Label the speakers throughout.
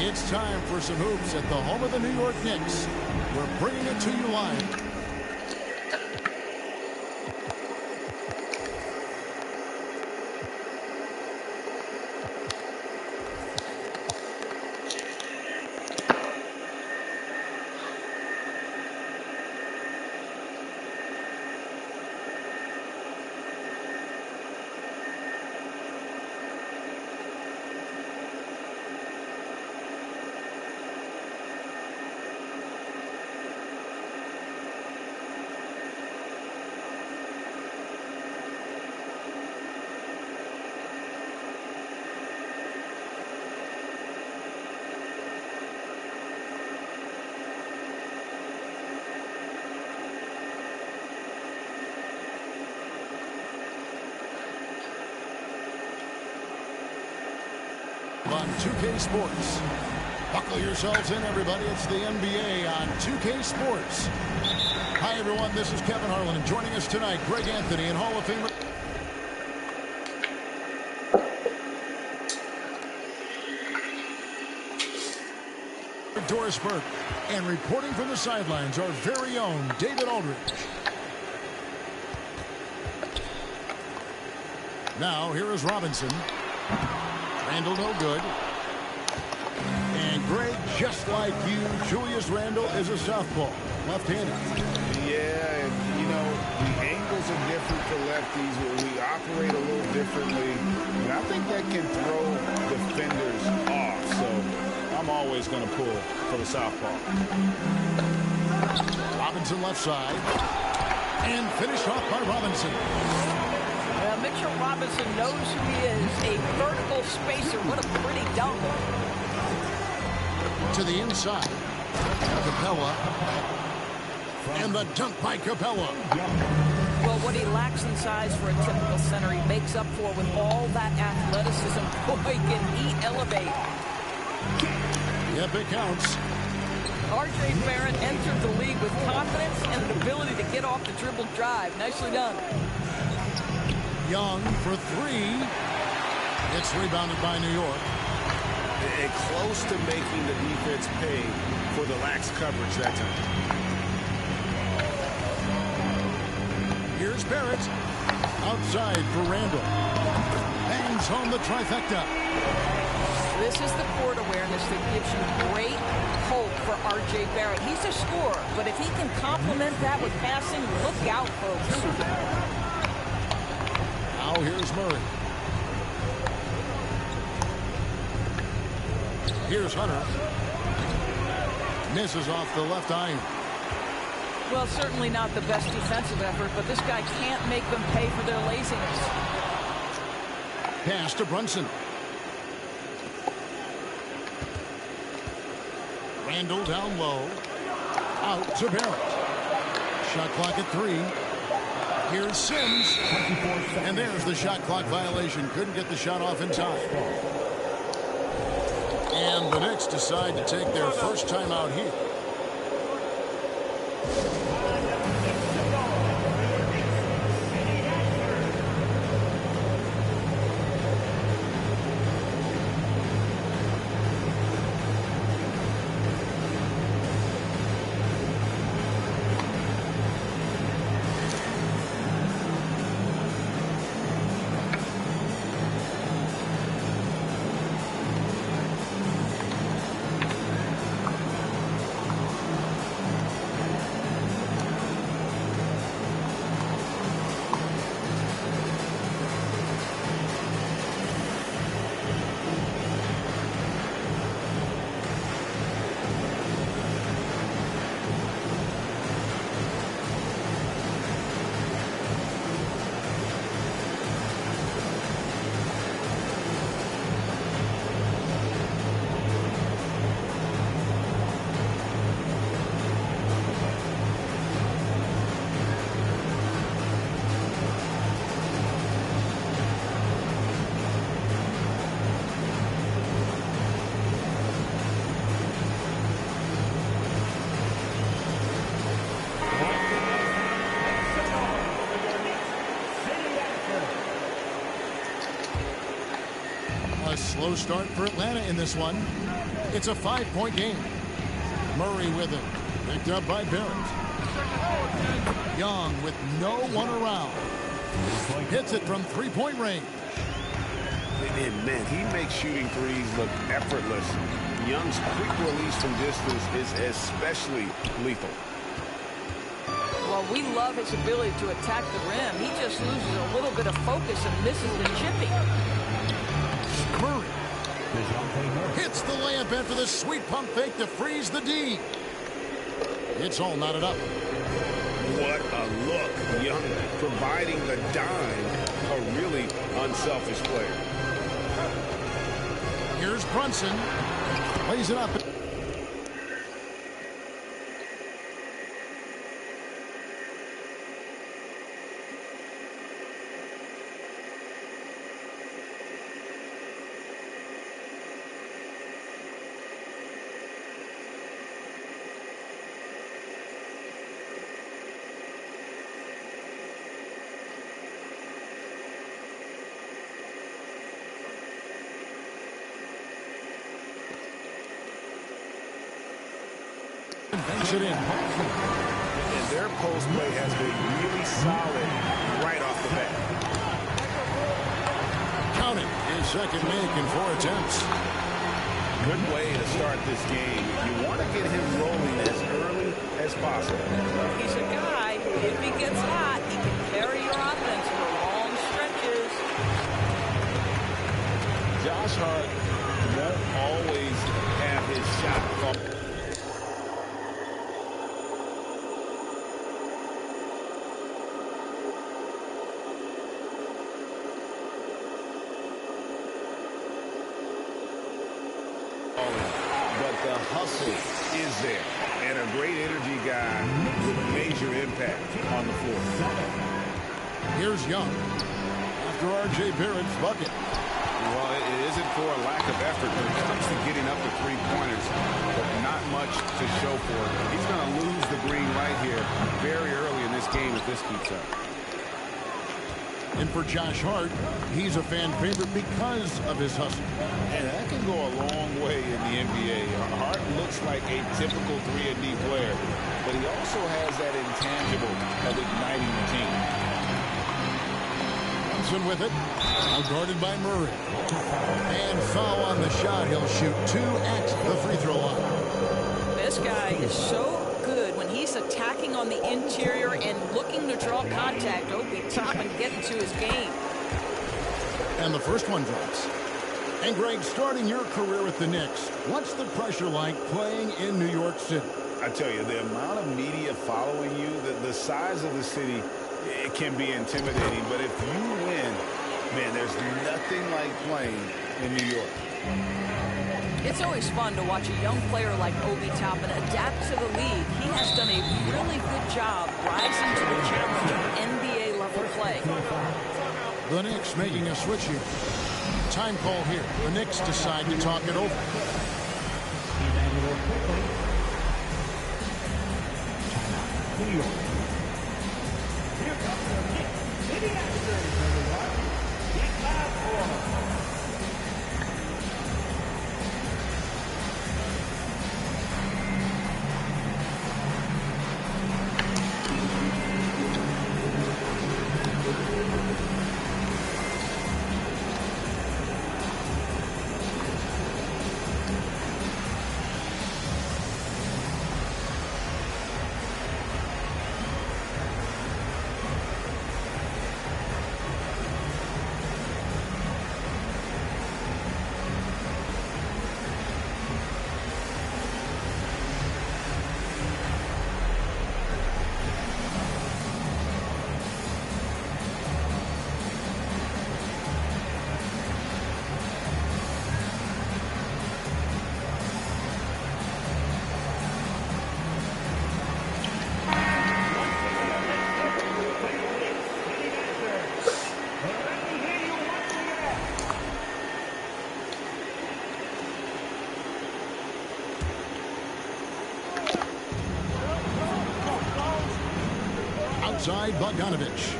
Speaker 1: It's time for some hoops at the home of the New York Knicks. We're bringing it to you live. On 2K Sports. Buckle yourselves in, everybody. It's the NBA on 2K Sports. Hi, everyone. This is Kevin Harlan, and joining us tonight, Greg Anthony and Hall of Famer Doris Burke. And reporting from the sidelines, our very own David Aldridge. Now, here is Robinson. Randle no good. And Greg, just like you, Julius Randle is a southpaw, left-handed.
Speaker 2: Yeah, and you know, the angles are different for lefties. We operate a little differently. And I think that can throw defenders off. So I'm always going to pull for the southpaw.
Speaker 1: Robinson left side. And finished off by Robinson.
Speaker 3: Mitchell Robinson knows who he is, a vertical spacer. What a pretty dunk.
Speaker 1: To the inside. Capella. And the dunk by Capella.
Speaker 3: Well, what he lacks in size for a typical center, he makes up for with all that athleticism. Boy, can he elevate.
Speaker 1: Yep, it counts.
Speaker 3: R.J. Barrett entered the league with confidence and an ability to get off the dribble drive. Nicely done.
Speaker 1: Young for three. It's rebounded by New York.
Speaker 2: Close to making the defense pay for the lax coverage that time.
Speaker 1: Here's Barrett. Outside for Randle. Bangs home the trifecta.
Speaker 3: This is the court awareness that gives you great hope for R.J. Barrett. He's a scorer, but if he can complement that with passing, look out, folks.
Speaker 1: Now here's Murray. Here's Hunter. Misses off the left iron.
Speaker 3: Well, certainly not the best defensive effort, but this guy can't make them pay for their laziness.
Speaker 1: Pass to Brunson. Randle down low. Out to Barrett. Shot clock at 3. Here's Sims. And there's the shot clock violation. Couldn't get the shot off in time. And the Knicks decide to take their first time out here. A slow start for Atlanta in this one. It's a 5-point game. Murray with it. Picked up by Barrett. Young with no one around. Hits it from three-point range.
Speaker 2: And man, he makes shooting threes look effortless. Young's quick release from distance is especially lethal.
Speaker 3: Well, we love his ability to attack the rim. He just loses a little bit of focus and misses the chipping.
Speaker 1: Murray hits the layup after the sweet pump fake to freeze the D. It's all knotted up.
Speaker 2: What a look. Young providing the dime. A really unselfish player.
Speaker 1: Here's Brunson. Lays it up. Banks it in.
Speaker 2: And their post play has been really solid right off the bat.
Speaker 1: Count it. His second make in 4 attempts.
Speaker 2: Good way to start this game. You want to get him rolling as early as possible.
Speaker 3: He's a guy who, if he gets hot, he can carry your offense for long stretches.
Speaker 2: Josh Hart won't always have his shot called. But the hustle is there, and a great energy guy with major impact on the floor.
Speaker 1: Here's Young after R.J. Barrett's bucket.
Speaker 2: Well, it isn't for a lack of effort when it comes to getting up to three-pointers, but not much to show for it. He's going to lose the green right here very early in this game if this keeps up.
Speaker 1: And for Josh Hart, he's a fan favorite because of his hustle.
Speaker 2: And that can go a long way in the NBA. Hart looks like a typical 3-and-D player, but he also has that intangible of igniting the team.
Speaker 1: Brunson with it. Now guarded by Murray. And foul on the shot. He'll shoot 2 at the free throw line.
Speaker 3: This guy is so good when he's attacking on the interior and looking to draw contact. Obi Toppin getting to his game.
Speaker 1: And the first one drops. And Greg, starting your career with the Knicks, what's the pressure like playing in New York City?
Speaker 2: I tell you, the amount of media following you, the size of the city, it can be intimidating. But if you win, man, there's nothing like playing in New York.
Speaker 3: It's always fun to watch a young player like Obi Toppin adapt to the league. He has done a really good job rising to the challenge of NBA-level play.
Speaker 1: The Knicks making a switch here. Time call here. The Knicks decide to talk it over.
Speaker 4: New York. Here comes the Knicks. City Actors, everyone. Get loud for them.
Speaker 1: Outside Bogdanovich.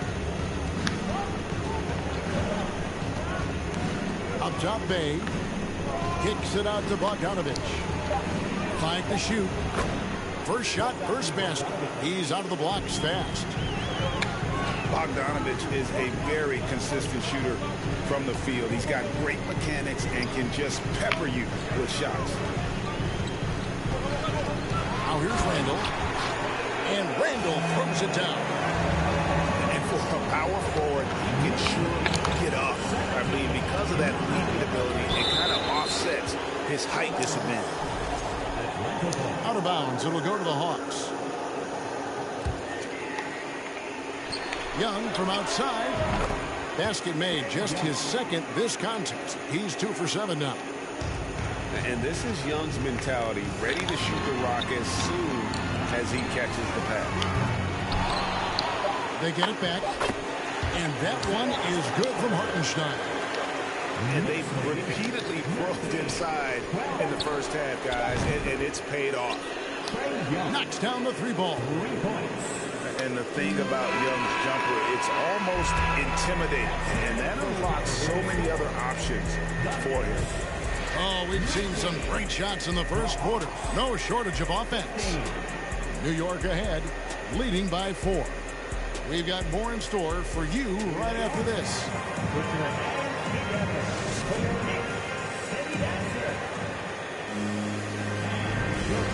Speaker 1: Up top Bay. Kicks it out to Bogdanovich. 5 to shoot. First shot, first basket. He's out of the blocks fast.
Speaker 2: Bogdanovich is a very consistent shooter from the field. He's got great mechanics and can just pepper you with shots.
Speaker 1: Now here's Randall. And Randall throws it down.
Speaker 2: And for a power forward, he can surely get up. I mean, because of that leaping ability, it kind of offsets his height disadvantage.
Speaker 1: Out of bounds. It'll go to the Hawks. Young from outside. Basket made, just his second this contest. He's 2 for 7 now.
Speaker 2: And this is Young's mentality, ready to shoot the rock as soon as he catches the pass.
Speaker 1: They get it back. And that one is good from Hartenstein.
Speaker 2: And they've repeatedly broke inside in the first half, guys, and it's paid off.
Speaker 1: Knocks down the 3-ball.
Speaker 2: And the thing about Young's jumper, it's almost intimidating. And that unlocks so many other options for him.
Speaker 1: Oh, we've seen some great shots in the first quarter. No shortage of offense. New York ahead, leading by 4. We've got more in store for you right after this.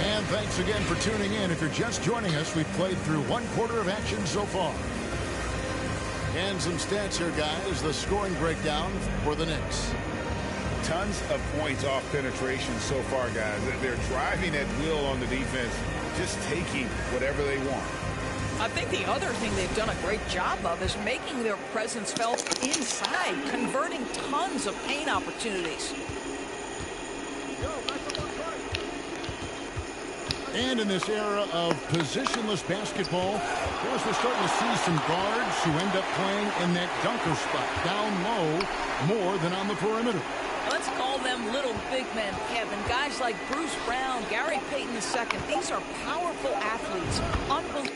Speaker 1: And thanks again for tuning in. If you're just joining us, we've played through 1 quarter of action so far. And some stats here, guys. The scoring breakdown for the Knicks.
Speaker 2: Tons of points off penetration so far, guys. They're driving at will on the defense, just taking whatever they want.
Speaker 3: I think the other thing they've done a great job of is making their presence felt inside, converting tons of paint opportunities.
Speaker 1: And in this era of positionless basketball, we're starting to see some guards who end up playing in that dunker spot, down low, more than on the perimeter.
Speaker 3: Let's call them little big men, Kevin. Guys like Bruce Brown, Gary Payton II. These are powerful athletes. Unbelievable.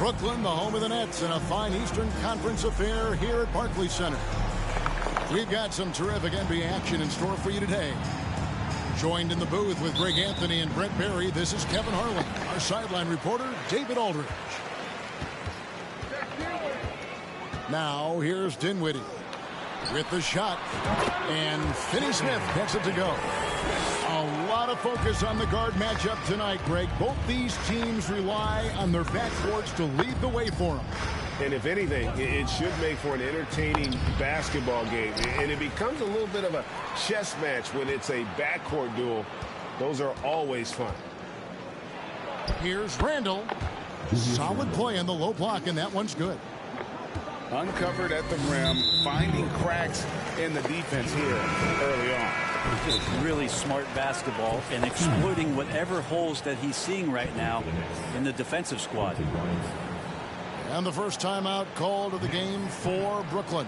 Speaker 1: Brooklyn, the home of the Nets, in a fine Eastern Conference affair here at Barclays Center. We've got some terrific NBA action in store for you today. Joined in the booth with Greg Anthony and Brent Barry, this is Kevin Harlan. Our sideline reporter, David Aldridge. Now, here's Dinwiddie with the shot. And Finney Smith gets it to go. A lot of focus on the guard matchup tonight, Greg. Both these teams rely on their backcourts to lead the way for them.
Speaker 2: And if anything, it should make for an entertaining basketball game. And it becomes a little bit of a chess match when it's a backcourt duel. Those are always fun.
Speaker 1: Here's Randall. Solid play in the low block, and that one's good.
Speaker 2: Uncovered at the rim, finding cracks in the defense here early on.
Speaker 5: Just really smart basketball and exploiting whatever holes that he's seeing right now in the defensive squad.
Speaker 1: And the first timeout called of the game for Brooklyn.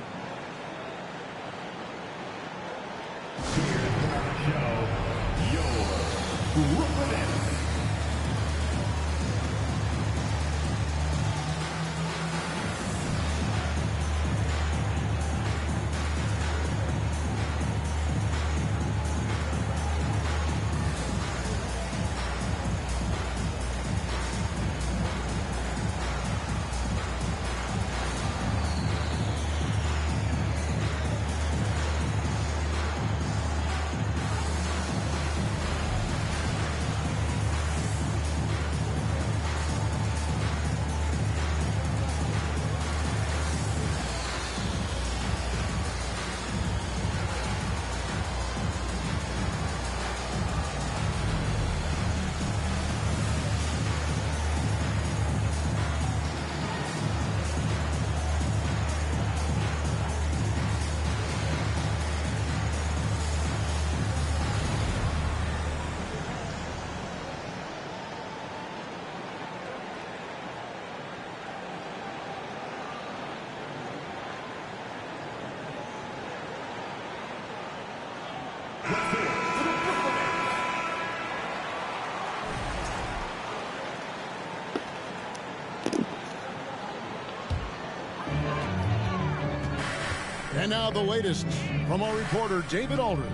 Speaker 1: And now the latest from our reporter, David Aldridge.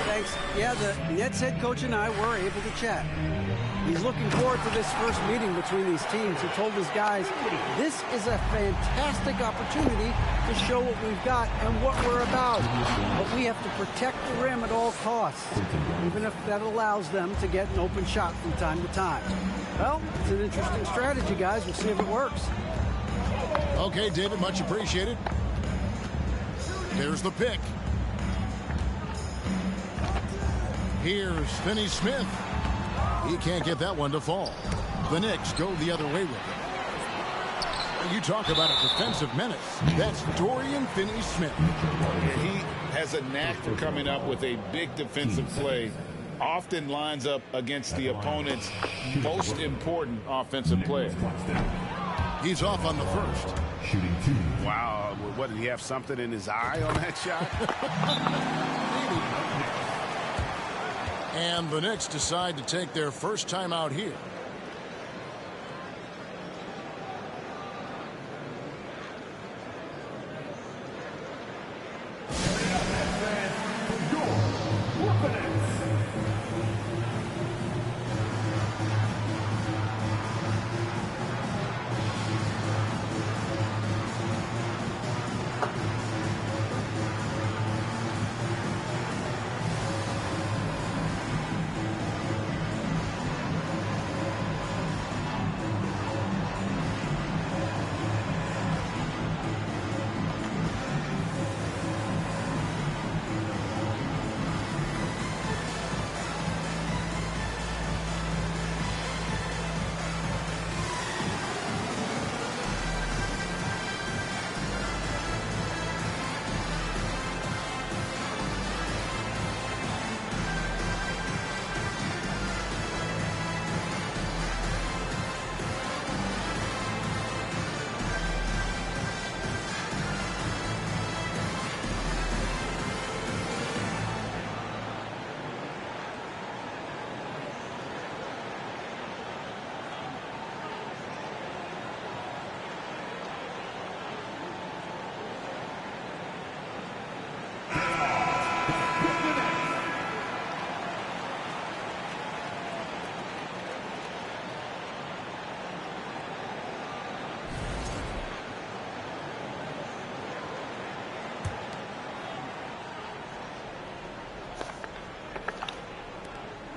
Speaker 6: Thanks. Yeah, the Nets head coach and I were able to chat. He's looking forward to this first meeting between these teams. He told his guys, this is a fantastic opportunity to show what we've got and what we're about. But we have to protect the rim at all costs, even if that allows them to get an open shot from time to time. Well, it's an interesting strategy, guys. We'll see if it works.
Speaker 1: Okay, David, much appreciated. There's the pick. Here's Finney Smith. He can't get that one to fall. The Knicks go the other way with it. You talk about a defensive menace. That's Dorian Finney-Smith.
Speaker 2: He has a knack for coming up with a big defensive play. Often lines up against the opponent's most important offensive play.
Speaker 1: He's off on the first.
Speaker 7: Shooting 2.
Speaker 2: Wow, what, did he have something in his eye on that shot?
Speaker 1: And the Knicks decide to take their first time out here.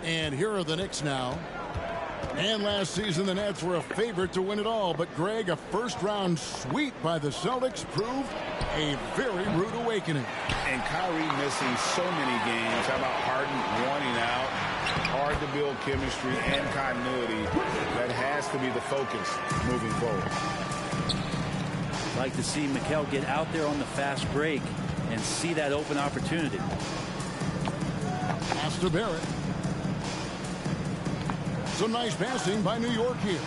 Speaker 1: And here are the Knicks now. And last season, the Nets were a favorite to win it all. But, Greg, a first-round sweep by the Celtics proved a very rude awakening.
Speaker 2: And Kyrie missing so many games. How about Harden wanting out? Hard to build chemistry and continuity. That has to be the focus moving forward.
Speaker 5: Like to see Mikal get out there on the fast break and see that open opportunity.
Speaker 1: Pass to Barrett. Some nice passing by New York here.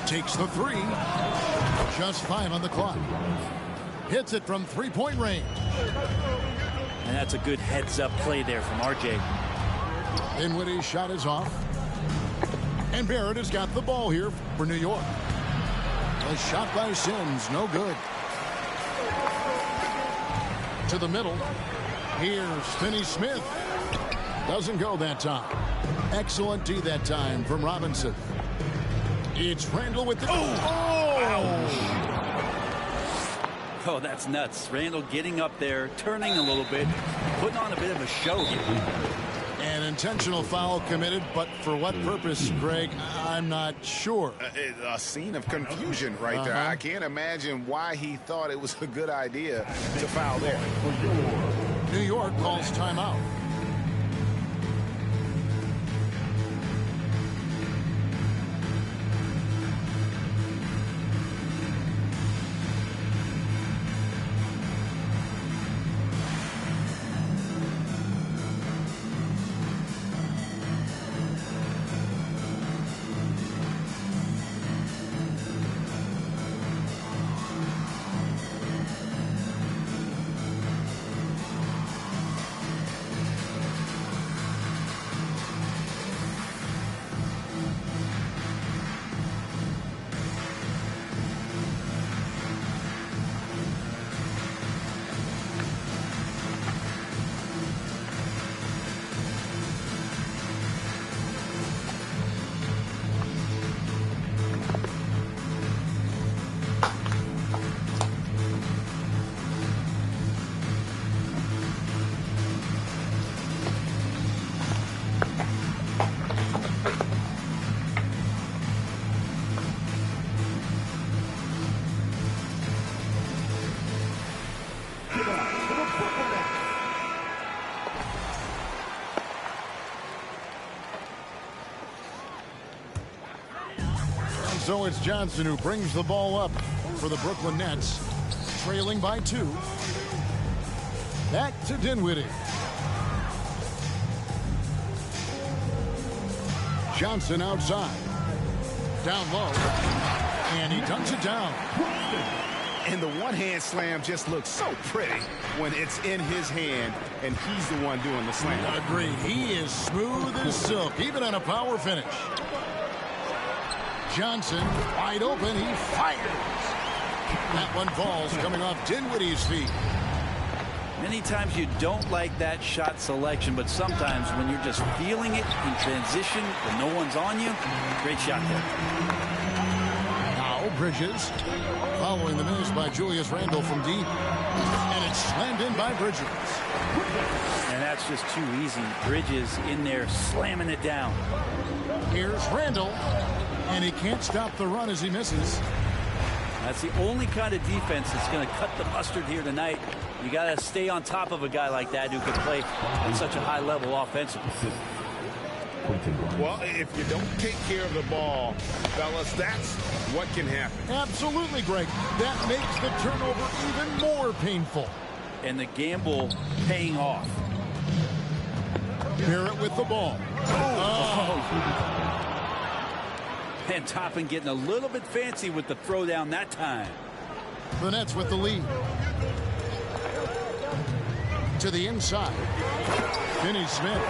Speaker 1: Takes the three. Just 5 on the clock. Hits it from three-point range.
Speaker 5: And that's a good heads-up play there from RJ.
Speaker 1: Dinwiddie's shot is off. And Barrett has got the ball here for New York. A shot by Sims, no good. To the middle. Here's Finney-Smith. Doesn't go that time. Excellent D that time from Robinson. It's Randall with the...
Speaker 5: Oh, that's nuts. Randall getting up there, turning a little bit, putting on a bit of a show here.
Speaker 1: An intentional foul committed, but for what purpose, Greg, I'm not sure.
Speaker 2: A scene of confusion right there. I can't imagine why he thought it was a good idea to foul there.
Speaker 1: New York calls timeout. So it's Johnson who brings the ball up for the Brooklyn Nets, trailing by 2. Back to Dinwiddie. Johnson outside. Down low. And he dunks it down.
Speaker 2: And the one-hand slam just looks so pretty when it's in his hand and he's the one doing the slam.
Speaker 1: Agreed. He is smooth as silk, even on a power finish. Johnson wide open. He fires. That one falls coming off Dinwiddie's feet.
Speaker 5: Many times you don't like that shot selection, but sometimes when you're just feeling it in transition when no one's on you, great shot there.
Speaker 1: Now Bridges following the miss by Julius Randle from deep. And it's slammed in by Bridges.
Speaker 5: And that's just too easy. Bridges in there slamming it down.
Speaker 1: Here's Randle. And he can't stop the run as he misses.
Speaker 5: That's the only kind of defense that's going to cut the mustard here tonight. You got to stay on top of a guy like that who can play at such a high level offensively.
Speaker 2: Well, if you don't take care of the ball, fellas, that's what can happen.
Speaker 1: Absolutely, Greg. That makes the turnover even more painful.
Speaker 5: And the gamble paying off.
Speaker 1: Barrett with the ball.
Speaker 5: And Toppin getting a little bit fancy with the throwdown that time.
Speaker 1: The Nets with the lead. To the inside. Finney-Smith.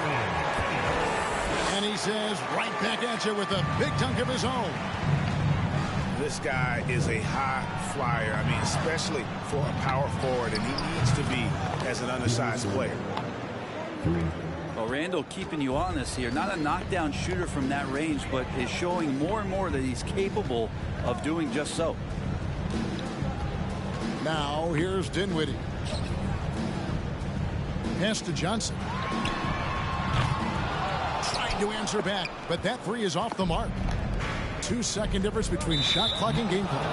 Speaker 1: And he says, right back at you with a big dunk of his own.
Speaker 2: This guy is a high flyer. I mean, especially for a power forward, and he needs to be as an undersized player.
Speaker 5: Well, Randall keeping you honest here. Not a knockdown shooter from that range, but is showing more and more that he's capable of doing just so.
Speaker 1: Now, here's Dinwiddie. Pass to Johnson. tried to answer back, but that three is off the mark. 2-second difference between shot clock and game clock.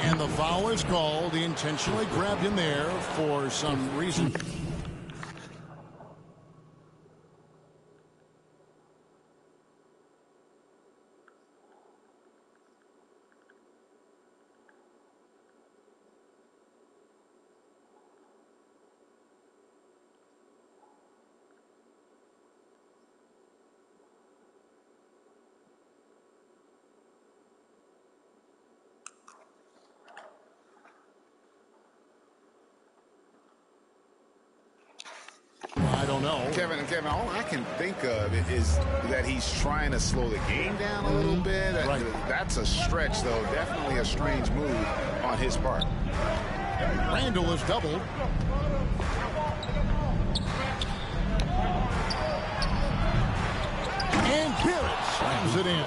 Speaker 1: And the foul is called. He intentionally grabbed him there for some reason. I don't know.
Speaker 2: Kevin, all I can think of is that he's trying to slow the game down a little bit.
Speaker 1: Right.
Speaker 2: That's a stretch, though. Definitely a strange move on his part.
Speaker 1: Randall is doubled. And Barrett slams it in.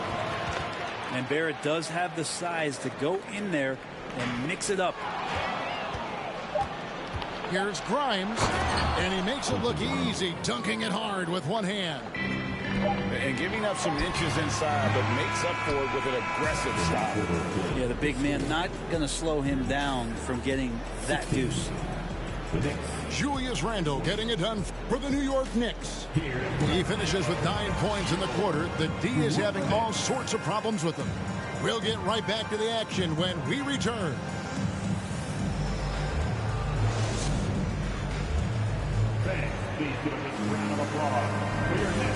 Speaker 5: And Barrett does have the size to go in there and mix it up.
Speaker 1: Here's Grimes, and he makes it look easy, dunking it hard with one hand.
Speaker 2: And giving up some inches inside, but makes up for it with an aggressive stop.
Speaker 5: Yeah, the big man not going to slow him down from getting that deuce.
Speaker 1: Julius Randle getting it done for the New York Knicks. He finishes with 9 points in the quarter. The D is having all sorts of problems with him. We'll get right back to the action when we return.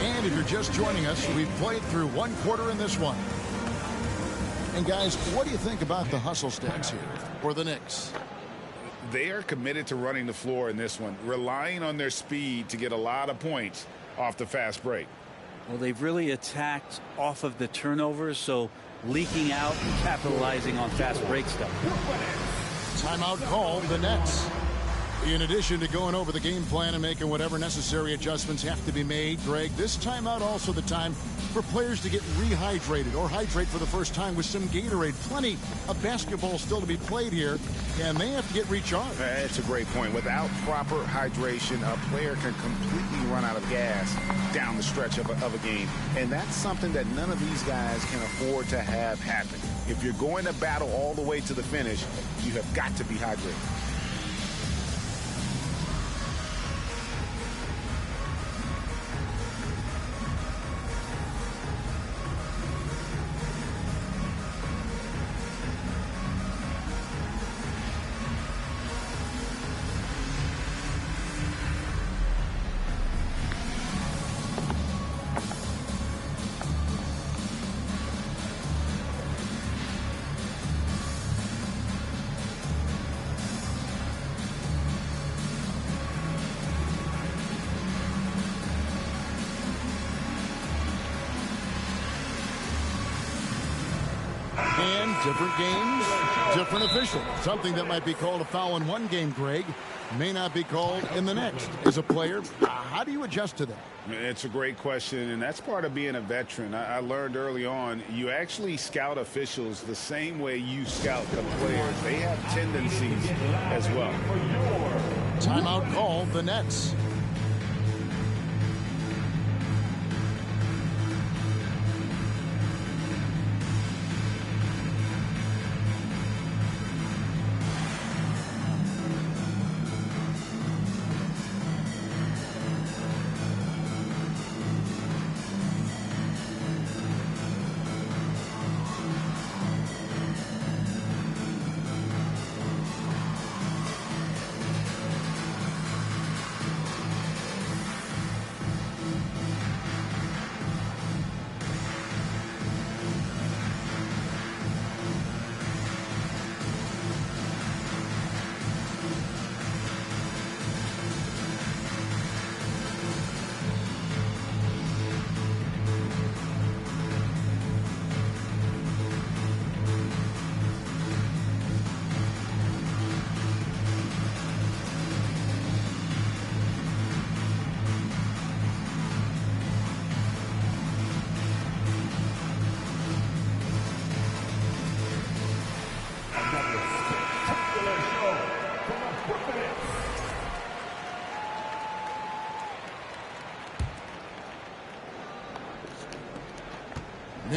Speaker 1: And if you're just joining us, we've played through one quarter in this one. And guys, what do you think about the hustle stacks here for the Knicks?
Speaker 2: They are committed to running the floor in this one, relying on their speed to get a lot of points off the fast break.
Speaker 5: Well, they've really attacked off of the turnovers, so leaking out and capitalizing on fast break stuff.
Speaker 1: Timeout called the Nets. In addition to going over the game plan and making whatever necessary adjustments have to be made, Greg, this timeout also the time for players to get rehydrated or hydrate for the first time with some Gatorade. Plenty of basketball still to be played here, and they have to get recharged.
Speaker 2: That's a great point. Without proper hydration, a player can completely run out of gas down the stretch of a game. And that's something that none of these guys can afford to have happen. If you're going to battle all the way to the finish, you have got to be hydrated.
Speaker 1: And different games, different officials. Something that might be called a foul in one game, Greg, may not be called in the next. As a player, how do you adjust to that?
Speaker 2: It's a great question, and that's part of being a veteran. I learned early on, you actually scout officials the same way you scout the players. They have tendencies as well.
Speaker 1: Timeout called the Nets.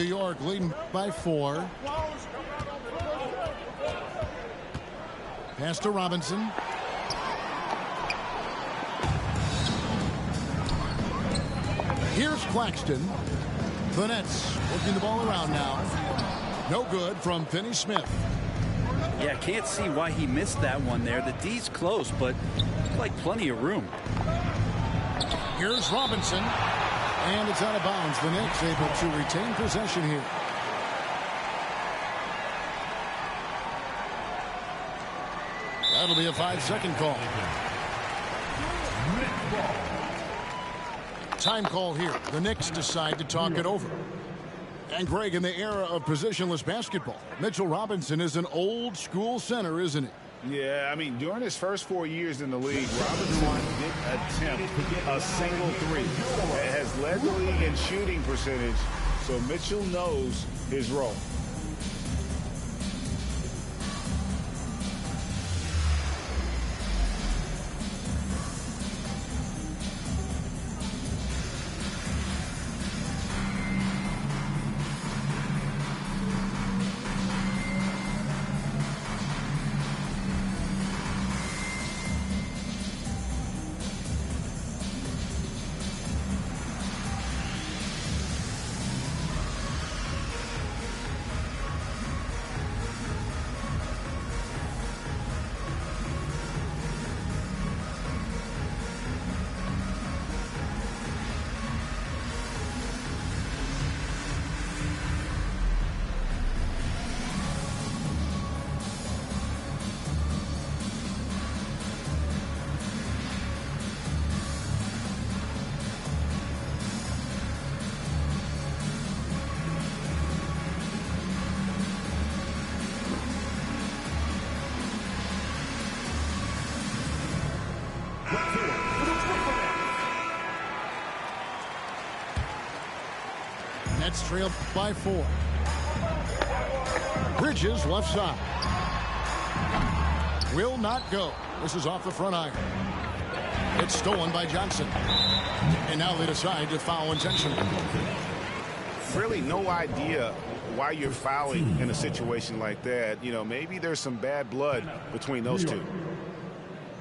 Speaker 1: York leading by 4. Pass to Robinson. Here's Claxton. The Nets working the ball around now. No good from Finney Smith.
Speaker 5: Yeah, can't see why he missed that one there. The D's close, but like plenty of room.
Speaker 1: Here's Robinson. And it's out of bounds. The Knicks able to retain possession here. That'll be a 5-second call. Time call here. The Knicks decide to talk it over. And Greg, in the era of positionless basketball, Mitchell Robinson is an old school center, isn't he?
Speaker 2: Yeah, I mean, during his first 4 years in the league, Robinson didn't attempt a single three. It has led the league in shooting percentage, so Mitchell knows his role.
Speaker 1: Nets trail by 4. Bridges left side. Will not go. This is off the front iron. It's stolen by Johnson. And now they decide to foul intentionally.
Speaker 2: Really no idea why you're fouling in a situation like that. You know, maybe there's some bad blood between those two.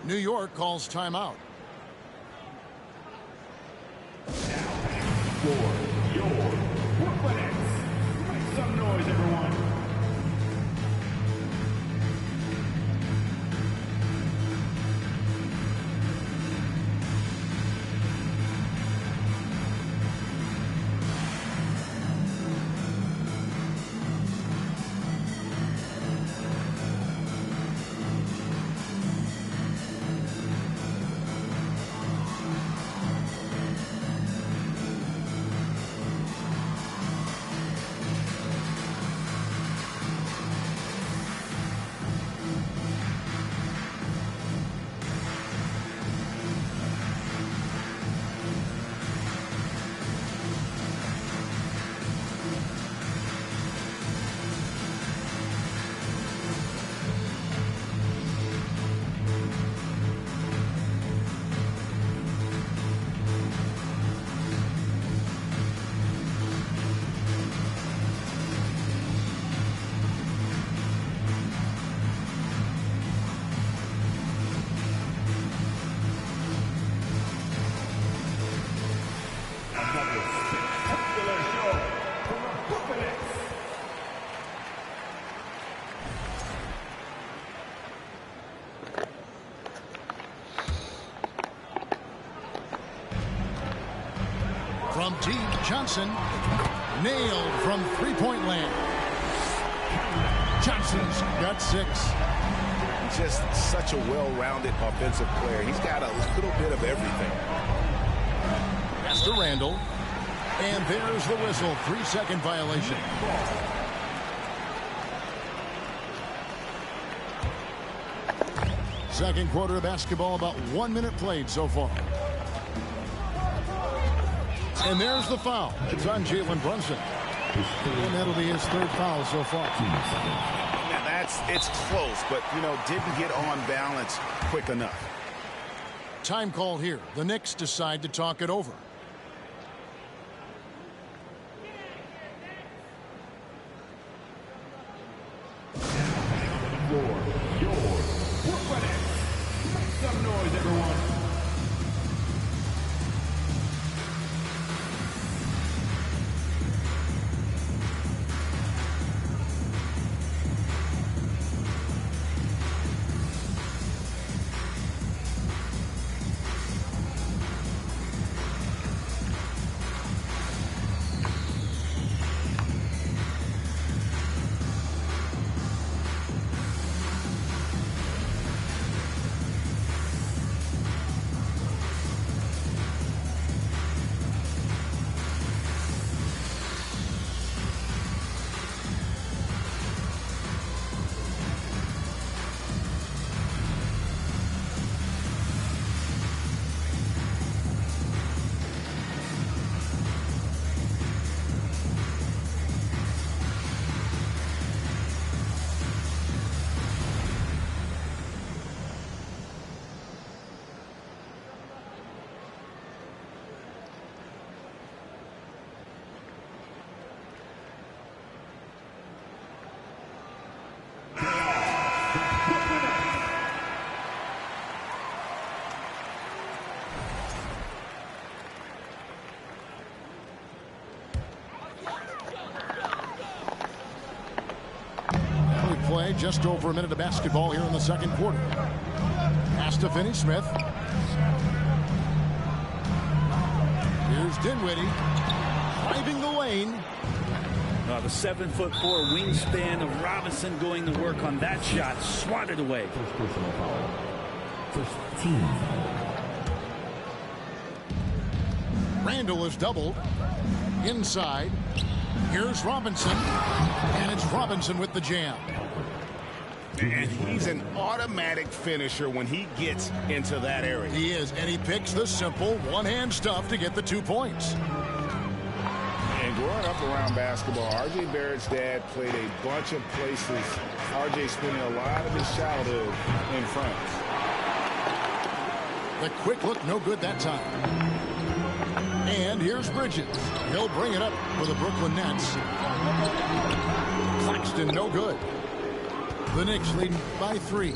Speaker 1: New York calls timeout.
Speaker 4: Brooklyn Nets. Make some noise, everyone.
Speaker 1: From deep, Johnson nailed from three-point land. Johnson's got 6.
Speaker 2: Just such a well-rounded offensive player. He's got a little bit of everything.
Speaker 1: Pass to Randall. And there's the whistle. 3-second violation. Second quarter of basketball, about 1 minute played so far. And there's the foul. It's on Jalen Brunson. And that'll be his 3rd foul so far.
Speaker 2: Yeah, it's close, but, you know, didn't get on balance quick enough.
Speaker 1: Time call here. The Knicks decide to talk it over.
Speaker 4: number 1.
Speaker 1: Play just over a minute of basketball here in the second quarter. Pass to Finney-Smith. Here's Dinwiddie driving the lane.
Speaker 5: The 7'4" wingspan of Robinson going to work on that shot. Swatted away.
Speaker 4: First personal foul. First team foul.
Speaker 1: Randall is doubled. Inside. Here's Robinson. And it's Robinson with the jam.
Speaker 2: And he's an automatic finisher when he gets into that area.
Speaker 1: He is, and he picks the simple one-hand stuff to get the 2 points.
Speaker 2: And growing up around basketball, R.J. Barrett's dad played a bunch of places. R.J. spending a lot of his childhood in France.
Speaker 1: The quick look, no good that time. And here's Bridges. He'll bring it up for the Brooklyn Nets. Claxton, no good. The Knicks leading by 3.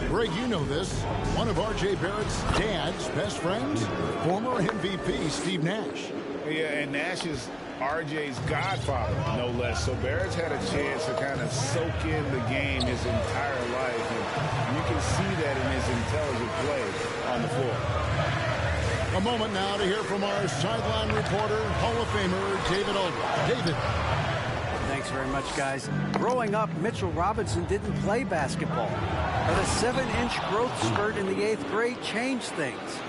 Speaker 1: Greg, you know this. One of R.J. Barrett's dad's best friends, former MVP Steve Nash.
Speaker 2: Yeah, and Nash is R.J.'s godfather, no less. So Barrett's had a chance to kind of soak in the game his entire life. And you can see that in his intelligent play on the floor.
Speaker 1: A moment now to hear from our sideline reporter, Hall of Famer David Aldridge. David.
Speaker 6: Thanks very much, guys. Growing up, Mitchell Robinson didn't play basketball, but a 7-inch growth spurt in the 8th grade changed things.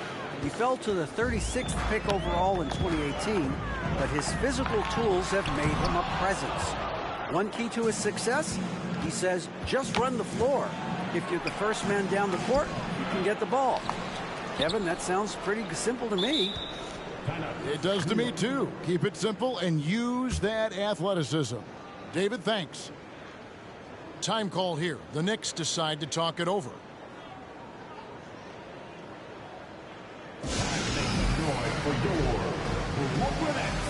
Speaker 6: He fell to the 36th pick overall in 2018, but his physical tools have made him a presence. One key to his success, he says, just run the floor. If you're the first man down the court, you can get the ball. Kevin, that sounds pretty simple to me.
Speaker 1: It does to me, too. Keep it simple and use that athleticism. David, thanks. Time call here. The Knicks decide to talk it over.
Speaker 4: For your Brooklyn Nets.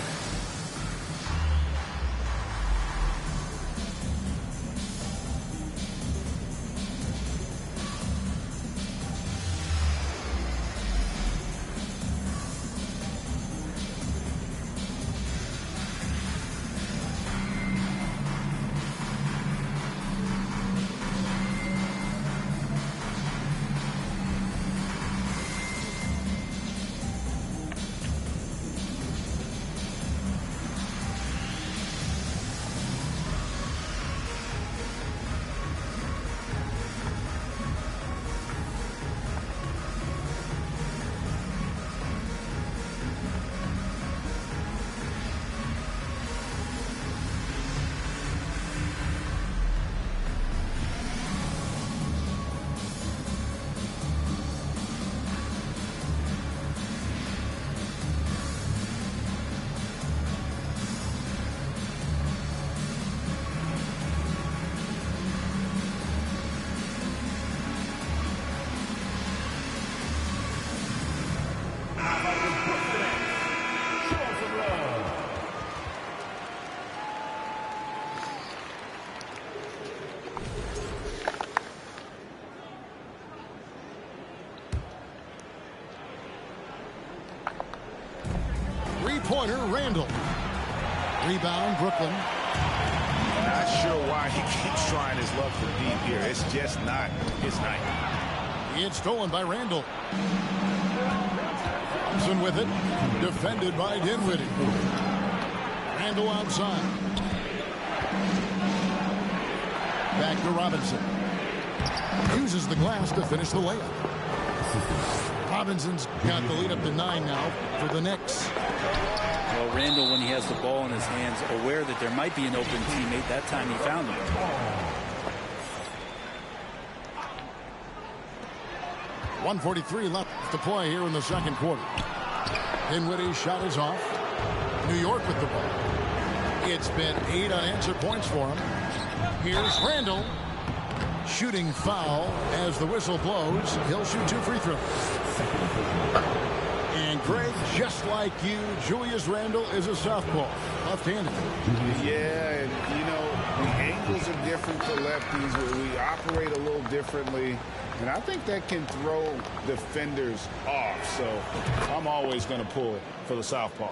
Speaker 1: three-pointer, Randall. Rebound, Brooklyn.
Speaker 2: Not sure why he keeps trying his luck for deep here. It's just not his night.
Speaker 1: It's stolen by Randall. Thompson with it. Defended by Dinwiddie. Randall outside. Back to Robinson. Uses the glass to finish the layup. Robinson's got the lead up to 9 now for the Knicks.
Speaker 5: Well, Randall, when he has the ball in his hands, aware that there might be an open teammate, that time he found him.
Speaker 1: .143 left to play here in the second quarter. Dinwiddie's shot is off. New York with the ball. It's been 8 unanswered points for him. Here's Randall. Shooting foul as the whistle blows. He'll shoot 2 free throws. And Greg, just like you, Julius Randle is a southpaw, left-handed.
Speaker 2: Yeah, and you know, the angles are different for lefties. We operate a little differently, and I think that can throw defenders off. So I'm always going to pull it for the southpaw.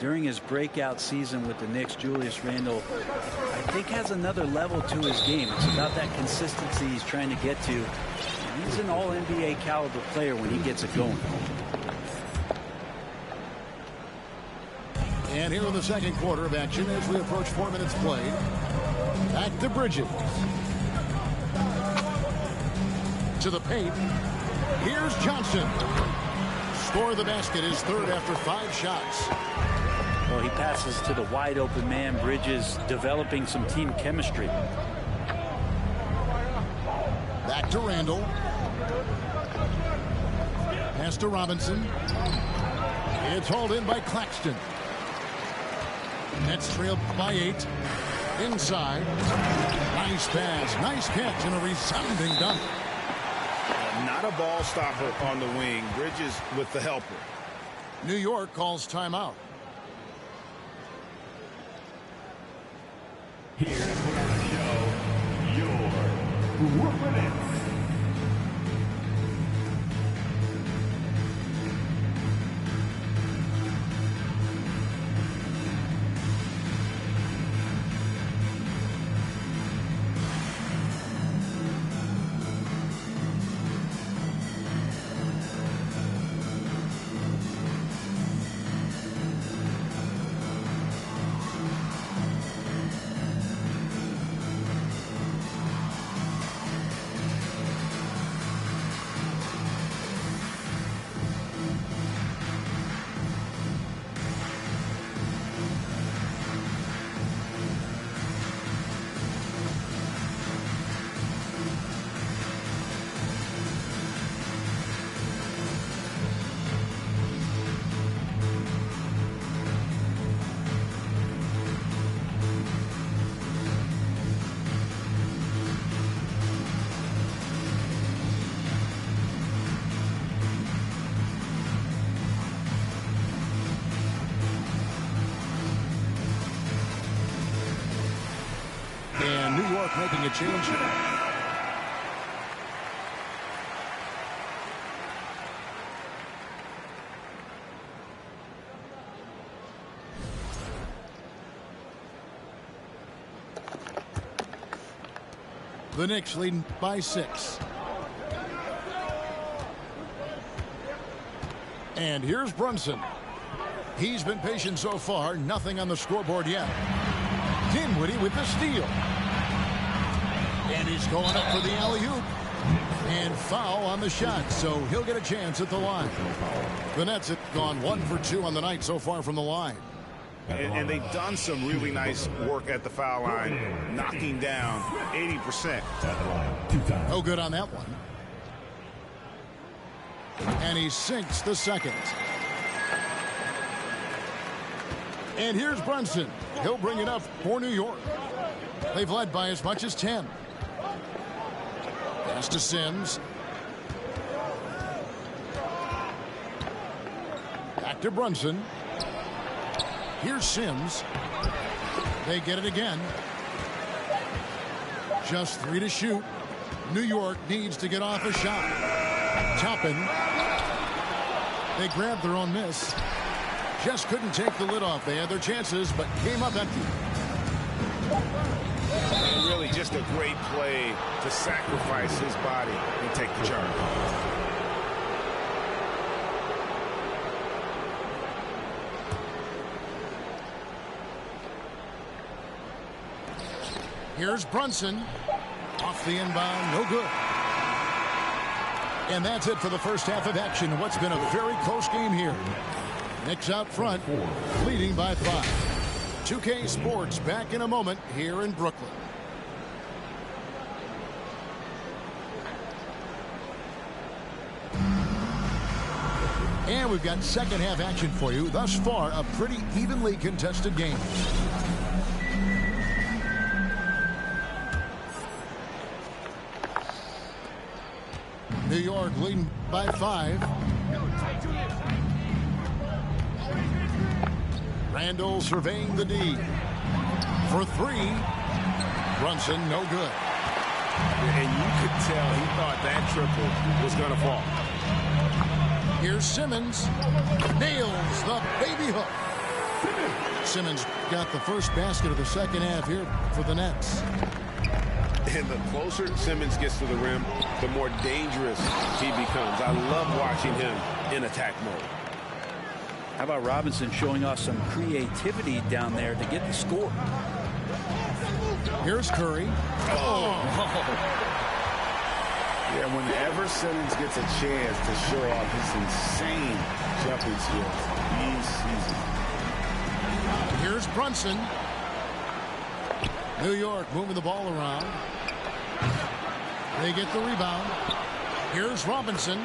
Speaker 5: During his breakout season with the Knicks, Julius Randle, I think, has another level to his game. It's about that consistency he's trying to get to. He's an all-NBA caliber player when he gets it going.
Speaker 1: And here in the second quarter of action as we approach 4 minutes played. Back to Bridges. To the paint. Here's Johnson. Score the basket, his third after 5 shots.
Speaker 5: Well, he passes to the wide open man. Bridges developing some team chemistry.
Speaker 1: Back to Randall. Pass to Robinson. It's hauled in by Claxton. Nets trailed by 8. Inside. Nice pass. Nice catch and a resounding dunk.
Speaker 2: Not a ball stopper on the wing. Bridges with the helper.
Speaker 1: New York calls timeout.
Speaker 4: Here to put on the show, your Brooklyn Nets.
Speaker 1: And New York making a change here. The Knicks leading by 6. And here's Brunson. He's been patient so far. Nothing on the scoreboard yet. Dinwiddie with the steal. And he's going up for the alley-oop. And foul on the shot, so he'll get a chance at the line. The Nets have gone 1 for 2 on the night so far from the line.
Speaker 2: And they've done some really nice work at the foul line, knocking down 80%.
Speaker 1: No good on that one. And he sinks the second. And here's Brunson. He'll bring it up for New York. They've led by as much as 10. Pass to Sims. Back to Brunson. Here's Sims. They get it again. Just 3 to shoot. New York needs to get off a shot. Toppin. They grab their own miss. just couldn't take the lid off. They had their chances, but came up empty.
Speaker 2: And really just a great play to sacrifice his body and take the charge.
Speaker 1: Here's Brunson. Off the inbound, no good. And that's it for the first half of action. What's been a very close game here. Knicks out front, leading by 5. 2K Sports back in a moment here in Brooklyn. And we've got second half action for you. Thus far, a pretty evenly contested game. New York leading by 5. Randall surveying the D. For 3. Brunson, no good.
Speaker 2: And you could tell he thought that triple was going to fall.
Speaker 1: Here's Simmons. Nails the baby hook. Simmons got the first basket of the second half here for the Nets.
Speaker 2: And the closer Simmons gets to the rim, the more dangerous he becomes. I love watching him in attack mode.
Speaker 5: How about Robinson showing off some creativity down there to get the score?
Speaker 1: Here's Curry.
Speaker 2: Yeah, whenever Simmons gets a chance to show off his insane jumping skills, he's seasoned.
Speaker 1: Here's Brunson. New York moving the ball around. They get the rebound. Here's Robinson.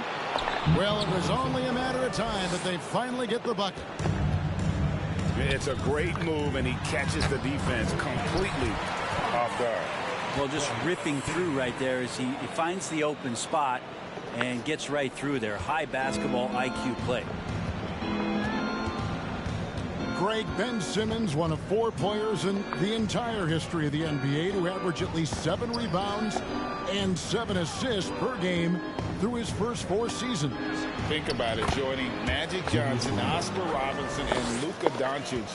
Speaker 1: Well, it was only a matter of time that they finally get the bucket.
Speaker 2: It's a great move, and he catches the defense completely off guard.
Speaker 5: Well, just ripping through right there as he finds the open spot and gets right through there. High basketball IQ play.
Speaker 1: Greg, Ben Simmons, one of 4 players in the entire history of the NBA to average at least 7 rebounds and 7 assists per game through his first 4 seasons.
Speaker 2: Think about it, joining Magic Johnson, Oscar Robinson, and Luka Doncic.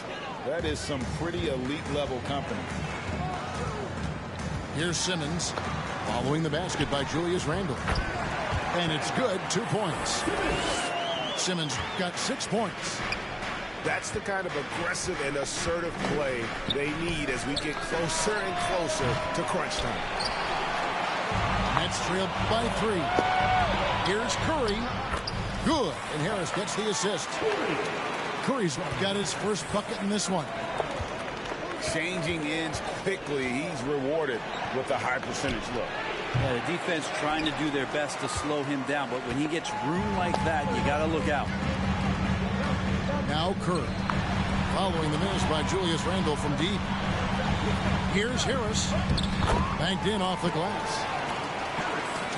Speaker 2: That is some pretty elite level company.
Speaker 1: Here's Simmons following the basket by Julius Randle. And it's good, 2 points. Simmons got 6 points.
Speaker 2: That's the kind of aggressive and assertive play they need as we get closer and closer to crunch time.
Speaker 1: Nets trailed by 3. Here's Curry. Good. And Harris gets the assist. Curry's got his first bucket in this one.
Speaker 2: Changing ends quickly. He's rewarded with a high percentage look.
Speaker 5: Yeah, the defense trying to do their best to slow him down, but when he gets room like that, you got to look out.
Speaker 1: Now Curry. Following the miss by Julius Randle from deep. Here's Harris. Banked in off the glass.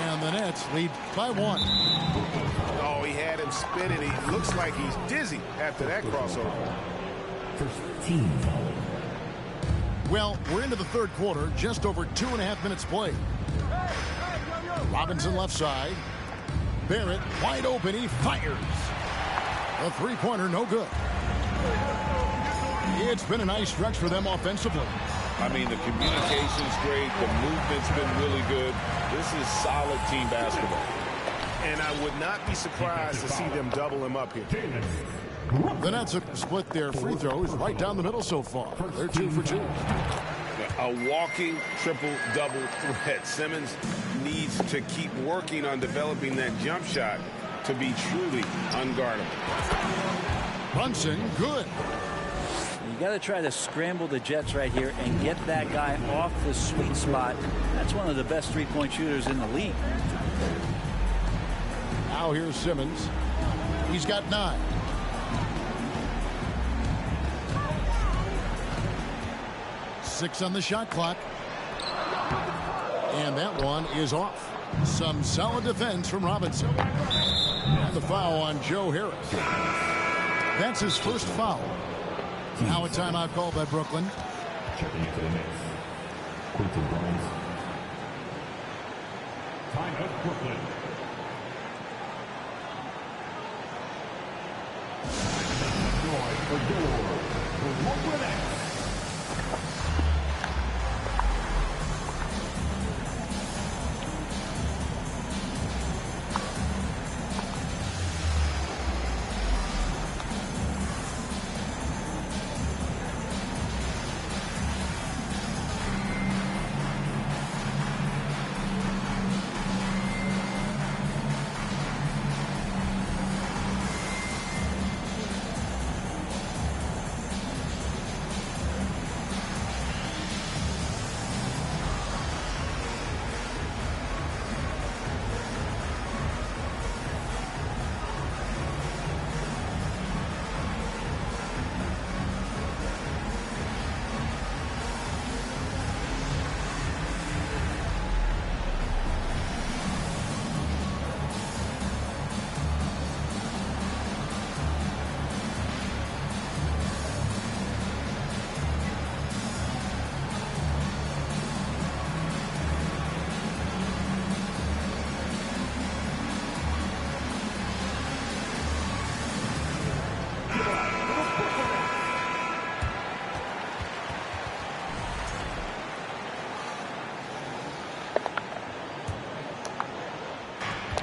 Speaker 1: And the Nets lead by 1.
Speaker 2: Oh, he had him spinning. He looks like he's dizzy after that crossover.
Speaker 4: First team foul.
Speaker 1: Well, we're into the third quarter. Just over 2.5 minutes played. Robinson left side. Barrett wide open. He fires. A 3-pointer, no good. It's been a nice stretch for them offensively.
Speaker 2: I mean, the communication's great. The movement's been really good. This is solid team basketball. And I would not be surprised to see them double him up here.
Speaker 1: The Nets have split their free throws right down the middle so far. They're 2 for 2.
Speaker 2: A walking triple-double threat. Simmons needs to keep working on developing that jump shot to be truly unguardable.
Speaker 1: Brunson, good.
Speaker 5: You got to try to scramble the Jets right here and get that guy off the sweet spot. That's one of the best 3-point shooters in the league.
Speaker 1: Now here's Simmons. He's got 9. Six on the shot clock. And that one is off. Some solid defense from Robinson. And the foul on Joe Harris. That's his first foul. Now a timeout called by Brooklyn.
Speaker 4: Checking into the mix. Quentin Grimes. Timeout Brooklyn. point for your Brooklyn Nets.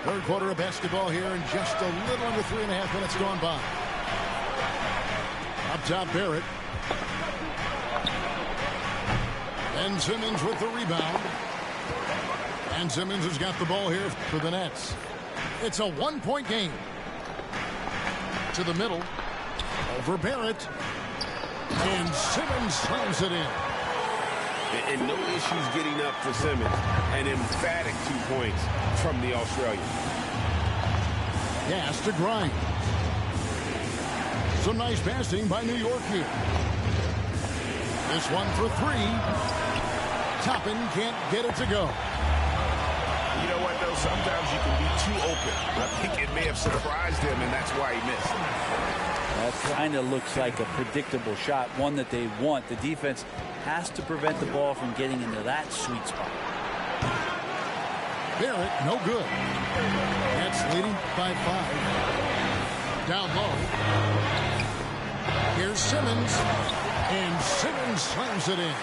Speaker 1: Third quarter of basketball here, and just a little under 3.5 minutes gone by. Up top, Barrett. Ben Simmons with the rebound. And Simmons has got the ball here for the Nets. It's a one-point game. To the middle. Over Barrett. And Simmons slams it in.
Speaker 2: And no issues getting up for Simmons. An emphatic 2 points from the Australian.
Speaker 1: Pass to Grimes. Some nice passing by New York here. This one for three. Toppin can't get it to go.
Speaker 2: You know what, though? Sometimes you can be too open. I think it may have surprised him, and that's why he missed.
Speaker 5: That kind of looks like a predictable shot, one that they want. The defense has to prevent the ball from getting into that sweet spot.
Speaker 1: Barrett, no good. Nets leading by 5. Down low. Here's Simmons. And Simmons slams it in.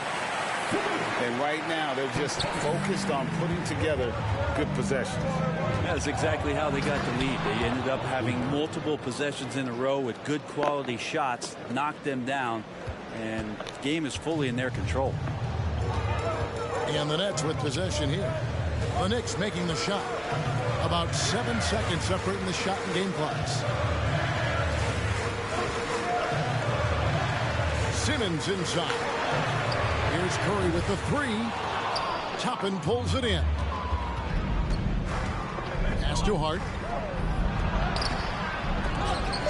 Speaker 2: And right now, they're just focused on putting together good possessions.
Speaker 5: That's exactly how they got the lead. They ended up having multiple possessions in a row with good quality shots, knocked them down, and the game is fully in their control.
Speaker 1: And the Nets with possession here. The Knicks making the shot. About 7 seconds separating the shot and game clocks. Simmons inside. Here's Curry with the three. Toppin pulls it in. Pass to Hart.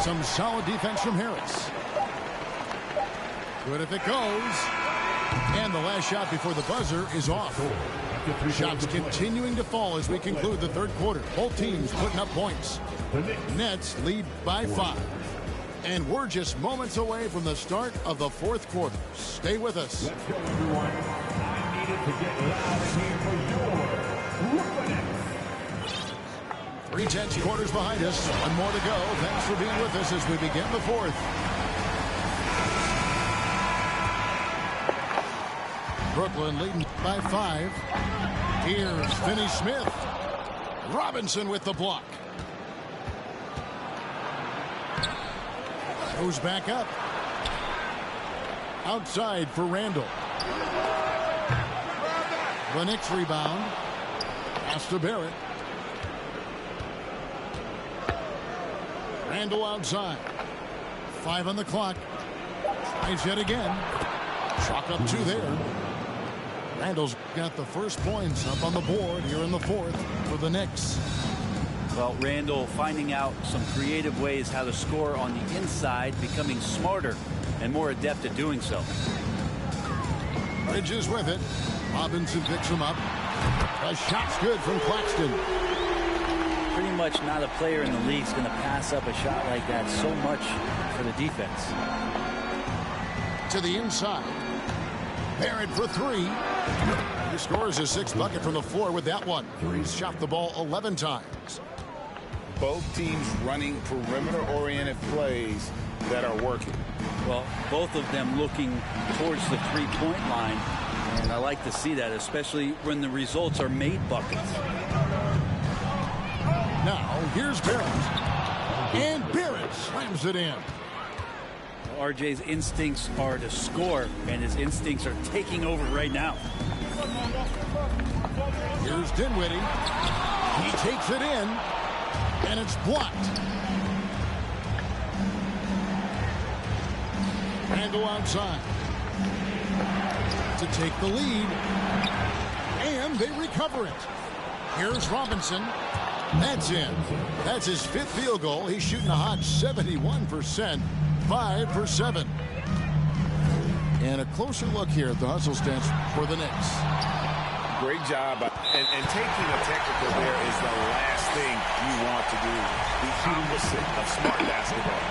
Speaker 1: Some solid defense from Harris. Good if it goes. And the last shot before the buzzer is off. Shots continuing to fall as we conclude the third quarter. Both teams putting up points. Nets lead by 5. And we're just moments away from the start of the fourth quarter. Stay with us.
Speaker 4: Let's go, everyone. I needed to get loud here for your Brooklyn Nets.
Speaker 1: 3 quarters behind us. One more to go. Thanks for being with us as we begin the fourth. Brooklyn leading by 5. Here's Finney-Smith. Robinson with the block. Goes back up. Outside for Randall. The Knicks rebound. Pass to Barrett. Randall outside. 5 on the clock. Tries yet again. Chalk up 2 there. Randall's got the first points up on the board here in the fourth for the Knicks.
Speaker 5: Well, Randall finding out some creative ways how to score on the inside, becoming smarter and more adept at doing so.
Speaker 1: Bridges with it. Robinson picks him up. A shot's good from Claxton.
Speaker 5: Pretty much not a player in the league is going to pass up a shot like that so much for the defense.
Speaker 1: To the inside. Barrett for 3. He scores his 6th bucket from the floor with that one. He's shot the ball 11 times.
Speaker 2: Both teams running perimeter-oriented plays that are working.
Speaker 5: Well, both of them looking towards the three-point line, and I like to see that, especially when the results are made buckets.
Speaker 1: Now, here's Barrett. And Barrett slams it in.
Speaker 5: RJ's instincts are to score, and his instincts are taking over right now.
Speaker 1: Here's Dinwiddie. He takes it in, and it's blocked. Randle outside to take the lead, and they recover it. Here's Robinson. That's in. That's his 5th field goal. He's shooting a hot 71%, 5 for 7. And a closer look here at the hustle stats for the Knicks.
Speaker 2: Great job. And taking a technical there is the last thing you want to do. The opposite of smart basketball.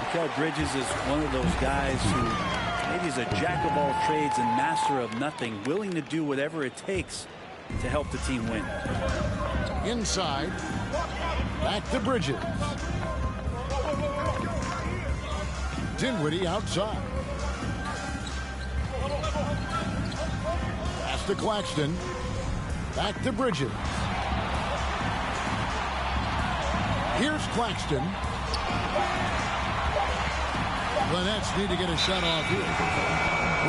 Speaker 5: Mikal Bridges is one of those guys who maybe is a jack of all trades and master of nothing, willing to do whatever it takes to help the team win.
Speaker 1: Inside. Back to Bridges. Dinwiddie outside. Pass to Claxton. Back to Bridges. Here's Claxton. The Nets need to get a shot off here.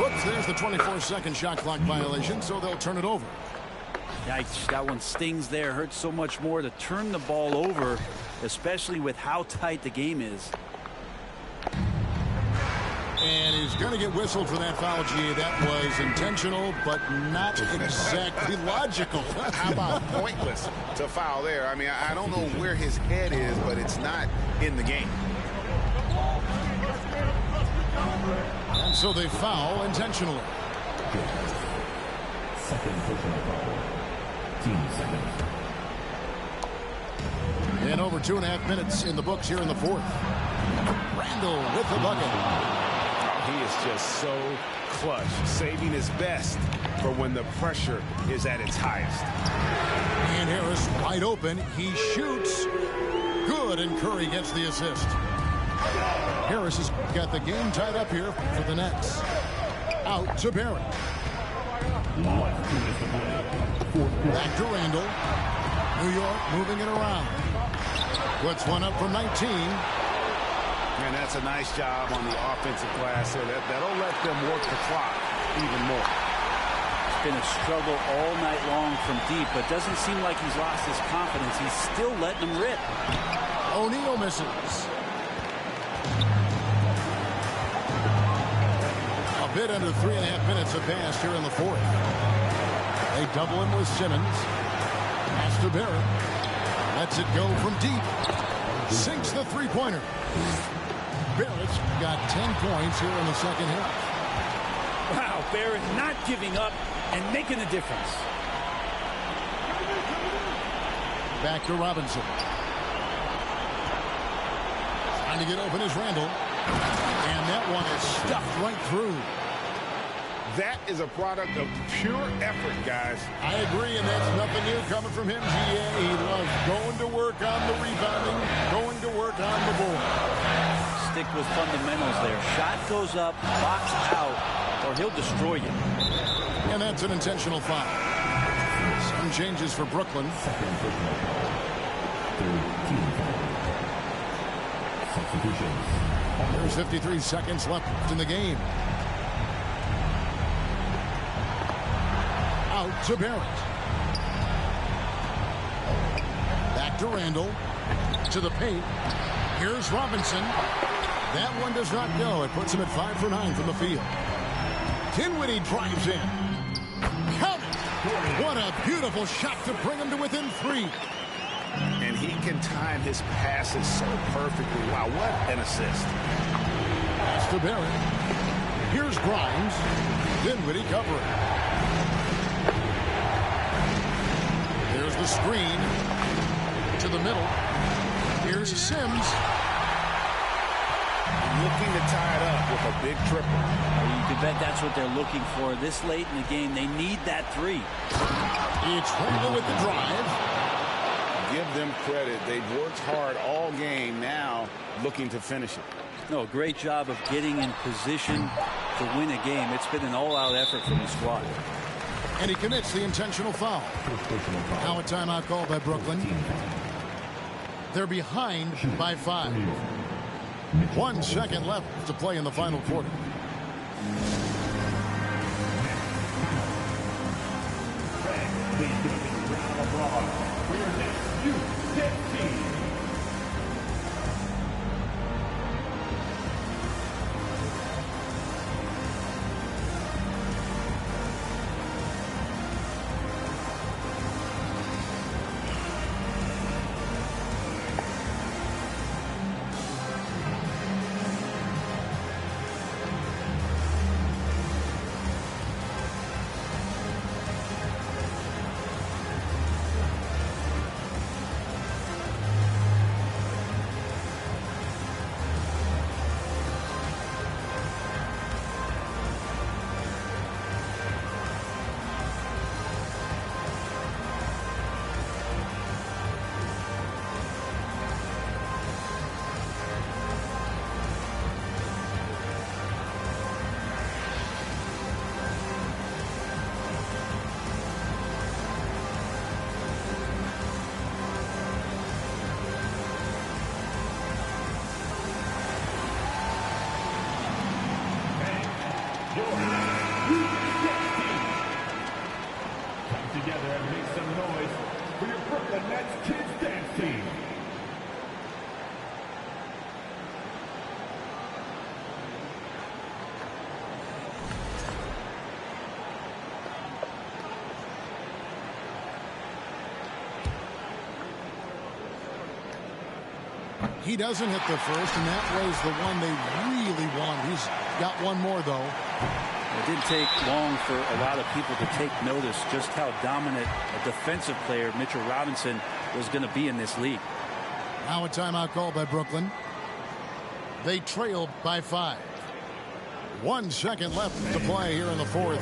Speaker 1: Whoops, there's the 24-second shot clock violation, so they'll turn it over.
Speaker 5: Yikes, that one stings there. Hurts so much more to turn the ball over, especially with how tight the game is.
Speaker 1: And he's going to get whistled for that foul, G. That was intentional, but not exactly logical.
Speaker 2: How about pointless to foul there? I mean, I don't know where his head is, but it's not in the game.
Speaker 1: And so they foul intentionally.
Speaker 4: Second personal foul. Team seconds.
Speaker 1: And over 2.5 minutes in the books here in the 4th. Randle with the bucket.
Speaker 2: He is just so clutch, saving his best for when the pressure is at its highest.
Speaker 1: And Harris wide open. He shoots. Good, and Curry gets the assist. Harris has got the game tied up here for the Nets. Out to Barrett. Back to Randle. New York moving it around. Puts one up from 19.
Speaker 2: And that's a nice job on the offensive glass there. That'll let them work the clock even more.
Speaker 5: It's been a struggle all night long from deep, but doesn't seem like he's lost his confidence. He's still letting them rip.
Speaker 1: O'Neal misses. A bit under 3.5 minutes have passed here in the 4th. They double him with Simmons. Pass to Barrett. Lets it go from deep. Sinks the three-pointer. Barrett's got 10 points here in the second half.
Speaker 5: Wow, Barrett not giving up and making a difference.
Speaker 1: Back to Robinson. Trying to get open is Randle. And that one is stuffed right through.
Speaker 2: That is a product of pure effort, guys.
Speaker 1: I agree, and that's nothing new coming from him, GA. He loves going to work on the rebounding, going to work on the board.
Speaker 5: Stick with fundamentals there. Shot goes up, box out, or he'll destroy you.
Speaker 1: And that's an intentional foul. Some changes for Brooklyn.
Speaker 4: Substitutions.
Speaker 1: There's 53 seconds left in the game. Out to Barrett. Back to Randle. To the paint. Here's Robinson. That one does not go. It puts him at 5 for 9 from the field. Dinwiddie drives in. Count it. What a beautiful shot to bring him to within 3.
Speaker 2: And he can time his passes so perfectly. Wow, what an assist.
Speaker 1: Pass to Barrett. Here's Grimes. Dinwiddie covering. There's the screen. To the middle. Here's Sims.
Speaker 2: Looking to tie it up with a big triple.
Speaker 5: You can bet that's what they're looking for. This late in the game, they need that 3.
Speaker 1: It's Randle with the drive.
Speaker 2: give them credit. They've worked hard all game, now looking to finish it.
Speaker 5: No, great job of getting in position to win a game. It's been an all-out effort from the squad.
Speaker 1: And he commits the intentional foul. Now a timeout called by Brooklyn. They're behind by 5. 1 second left to play in the final quarter.
Speaker 4: Please give a big round of applause for your next U10 team. Together and make some noise for your Brooklyn Nets Kids Dance Team.
Speaker 1: He doesn't hit the first, and that was the one they really wanted. He's got one more, though.
Speaker 5: It didn't take long for a lot of people to take notice just how dominant a defensive player Mitchell Robinson was going to be in this league.
Speaker 1: Now a timeout called by Brooklyn. They trail by 5. 1 second left to play here in the fourth.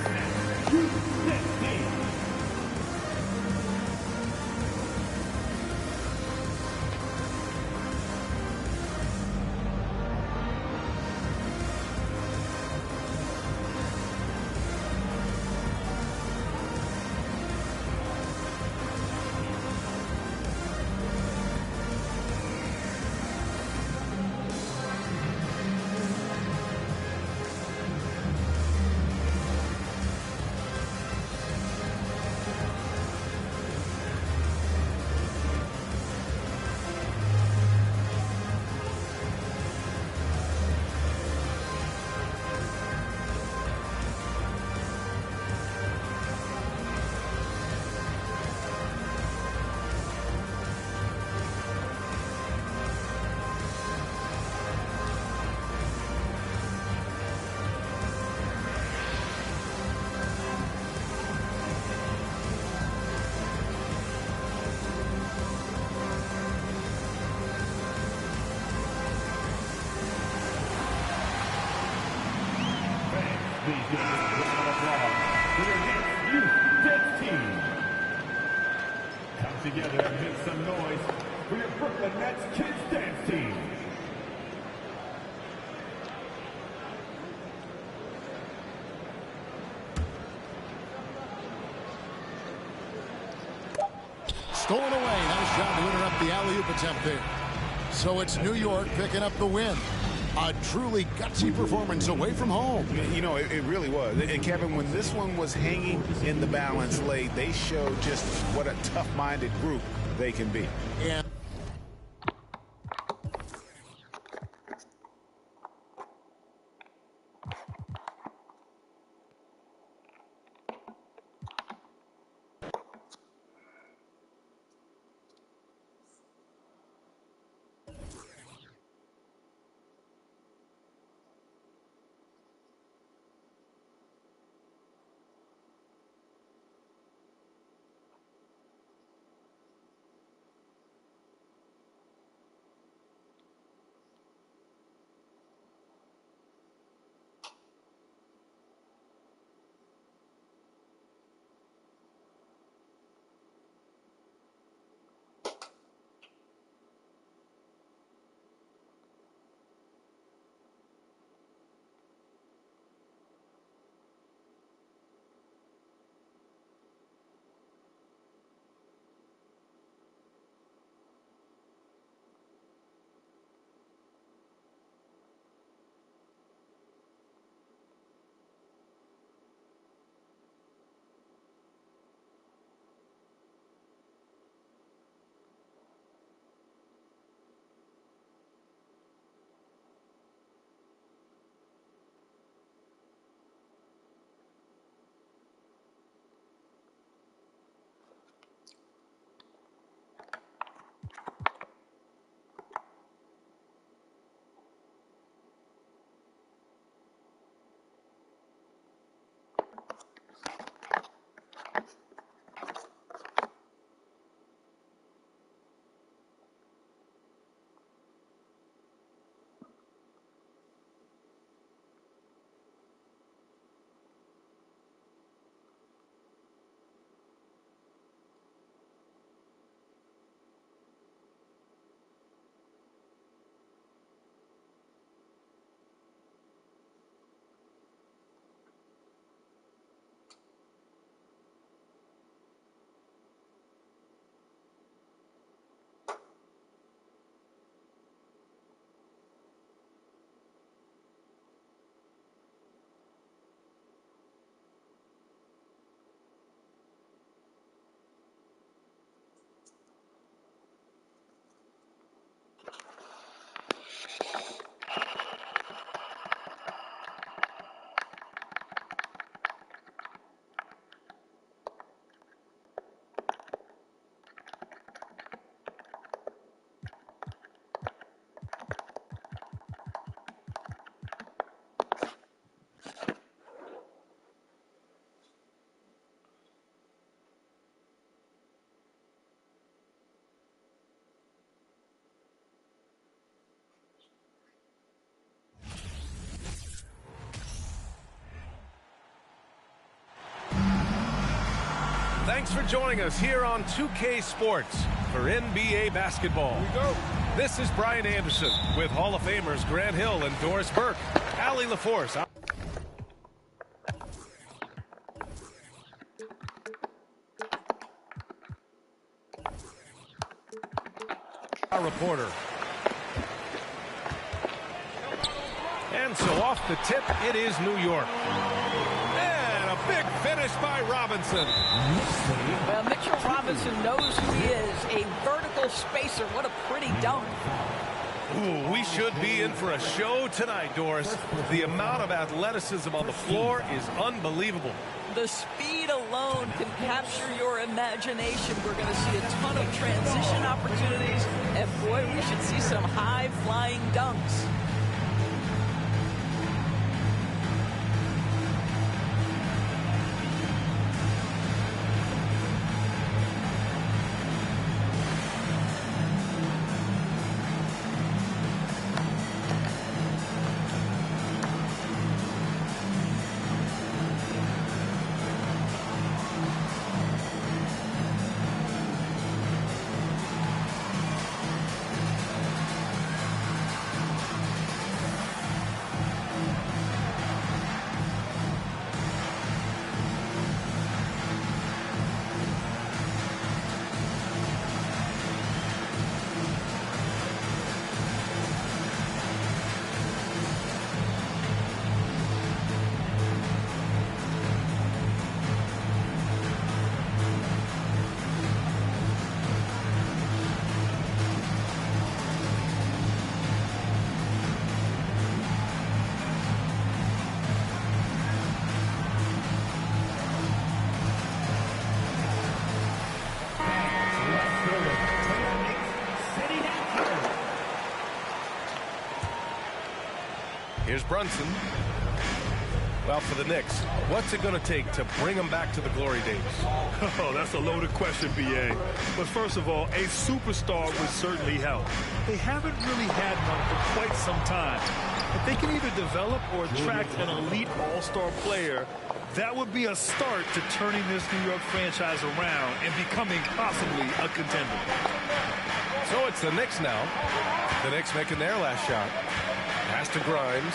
Speaker 4: Please give a round of applause for your next U10 team. Come together and make some noise for your Brooklyn Nets Kids Dance Team.
Speaker 1: Stolen away. Nice job to interrupt the alley-oop attempt there. So it's New York picking up the win. A truly gutsy performance away from home.
Speaker 2: You know, it really was. And Kevin, when this one was hanging in the balance late, they showed just what a tough-minded group they can be.
Speaker 1: And
Speaker 7: Thanks for joining us here on 2K Sports for NBA basketball. This is Brian Anderson with Hall of Famers Grant Hill and Doris Burke. Allie LaForce. Our reporter. And so off the tip, it is New York. And a big finish by Robinson.
Speaker 3: Well, Mitchell Robinson knows who he is, a vertical spacer. What a pretty dunk.
Speaker 7: Ooh, we should be in for a show tonight, Doris. The amount of athleticism on the floor is unbelievable.
Speaker 3: The speed alone can capture your imagination. We're going to see a ton of transition opportunities, and boy, we should see some high-flying dunks.
Speaker 7: Here's Brunson. Well, for the Knicks, what's it going to take to bring them back to the glory days?
Speaker 8: Oh, that's a loaded question, B.A. But first of all, a superstar would certainly help. They haven't really had one for quite some time. If they can either develop or attract an elite all-star player, that would be a start to turning this New York franchise around and becoming possibly a contender.
Speaker 7: So it's the Knicks now. The Knicks making their last shot. Pass to Grimes.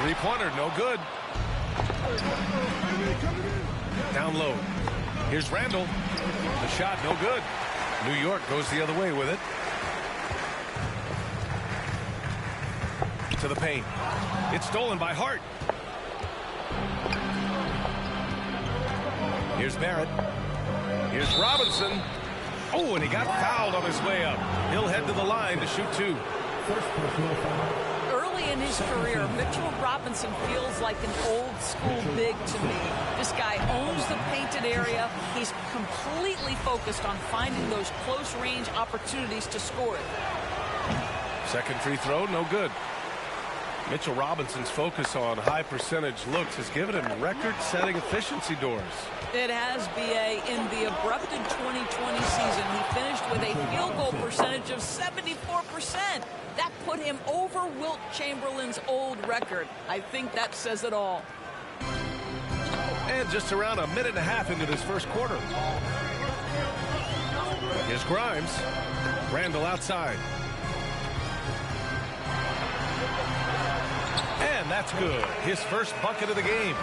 Speaker 7: Three-pointer, no good. Down low. Here's Randall. The shot, no good. New York goes the other way with it. To the paint. It's stolen by Hart. Here's Barrett. Here's Robinson. Oh, and he got fouled on his way up. He'll head to the line to shoot two.
Speaker 3: Early in his career, Mitchell Robinson feels like an old school big to me. This guy owns the painted area. He's completely focused on finding those close range opportunities to score it.
Speaker 7: Second free throw, no good. Mitchell Robinson's focus on high percentage looks has given him record-setting efficiency, Doors.
Speaker 3: It has, B.A. In the abrupted 2020 season, he finished with a field goal percentage of 74%. That put him over Wilt Chamberlain's old record. I think that says it all.
Speaker 7: And just around a minute and a half into this first quarter. Here's Grimes. Randall outside. And that's good. His first bucket of the game.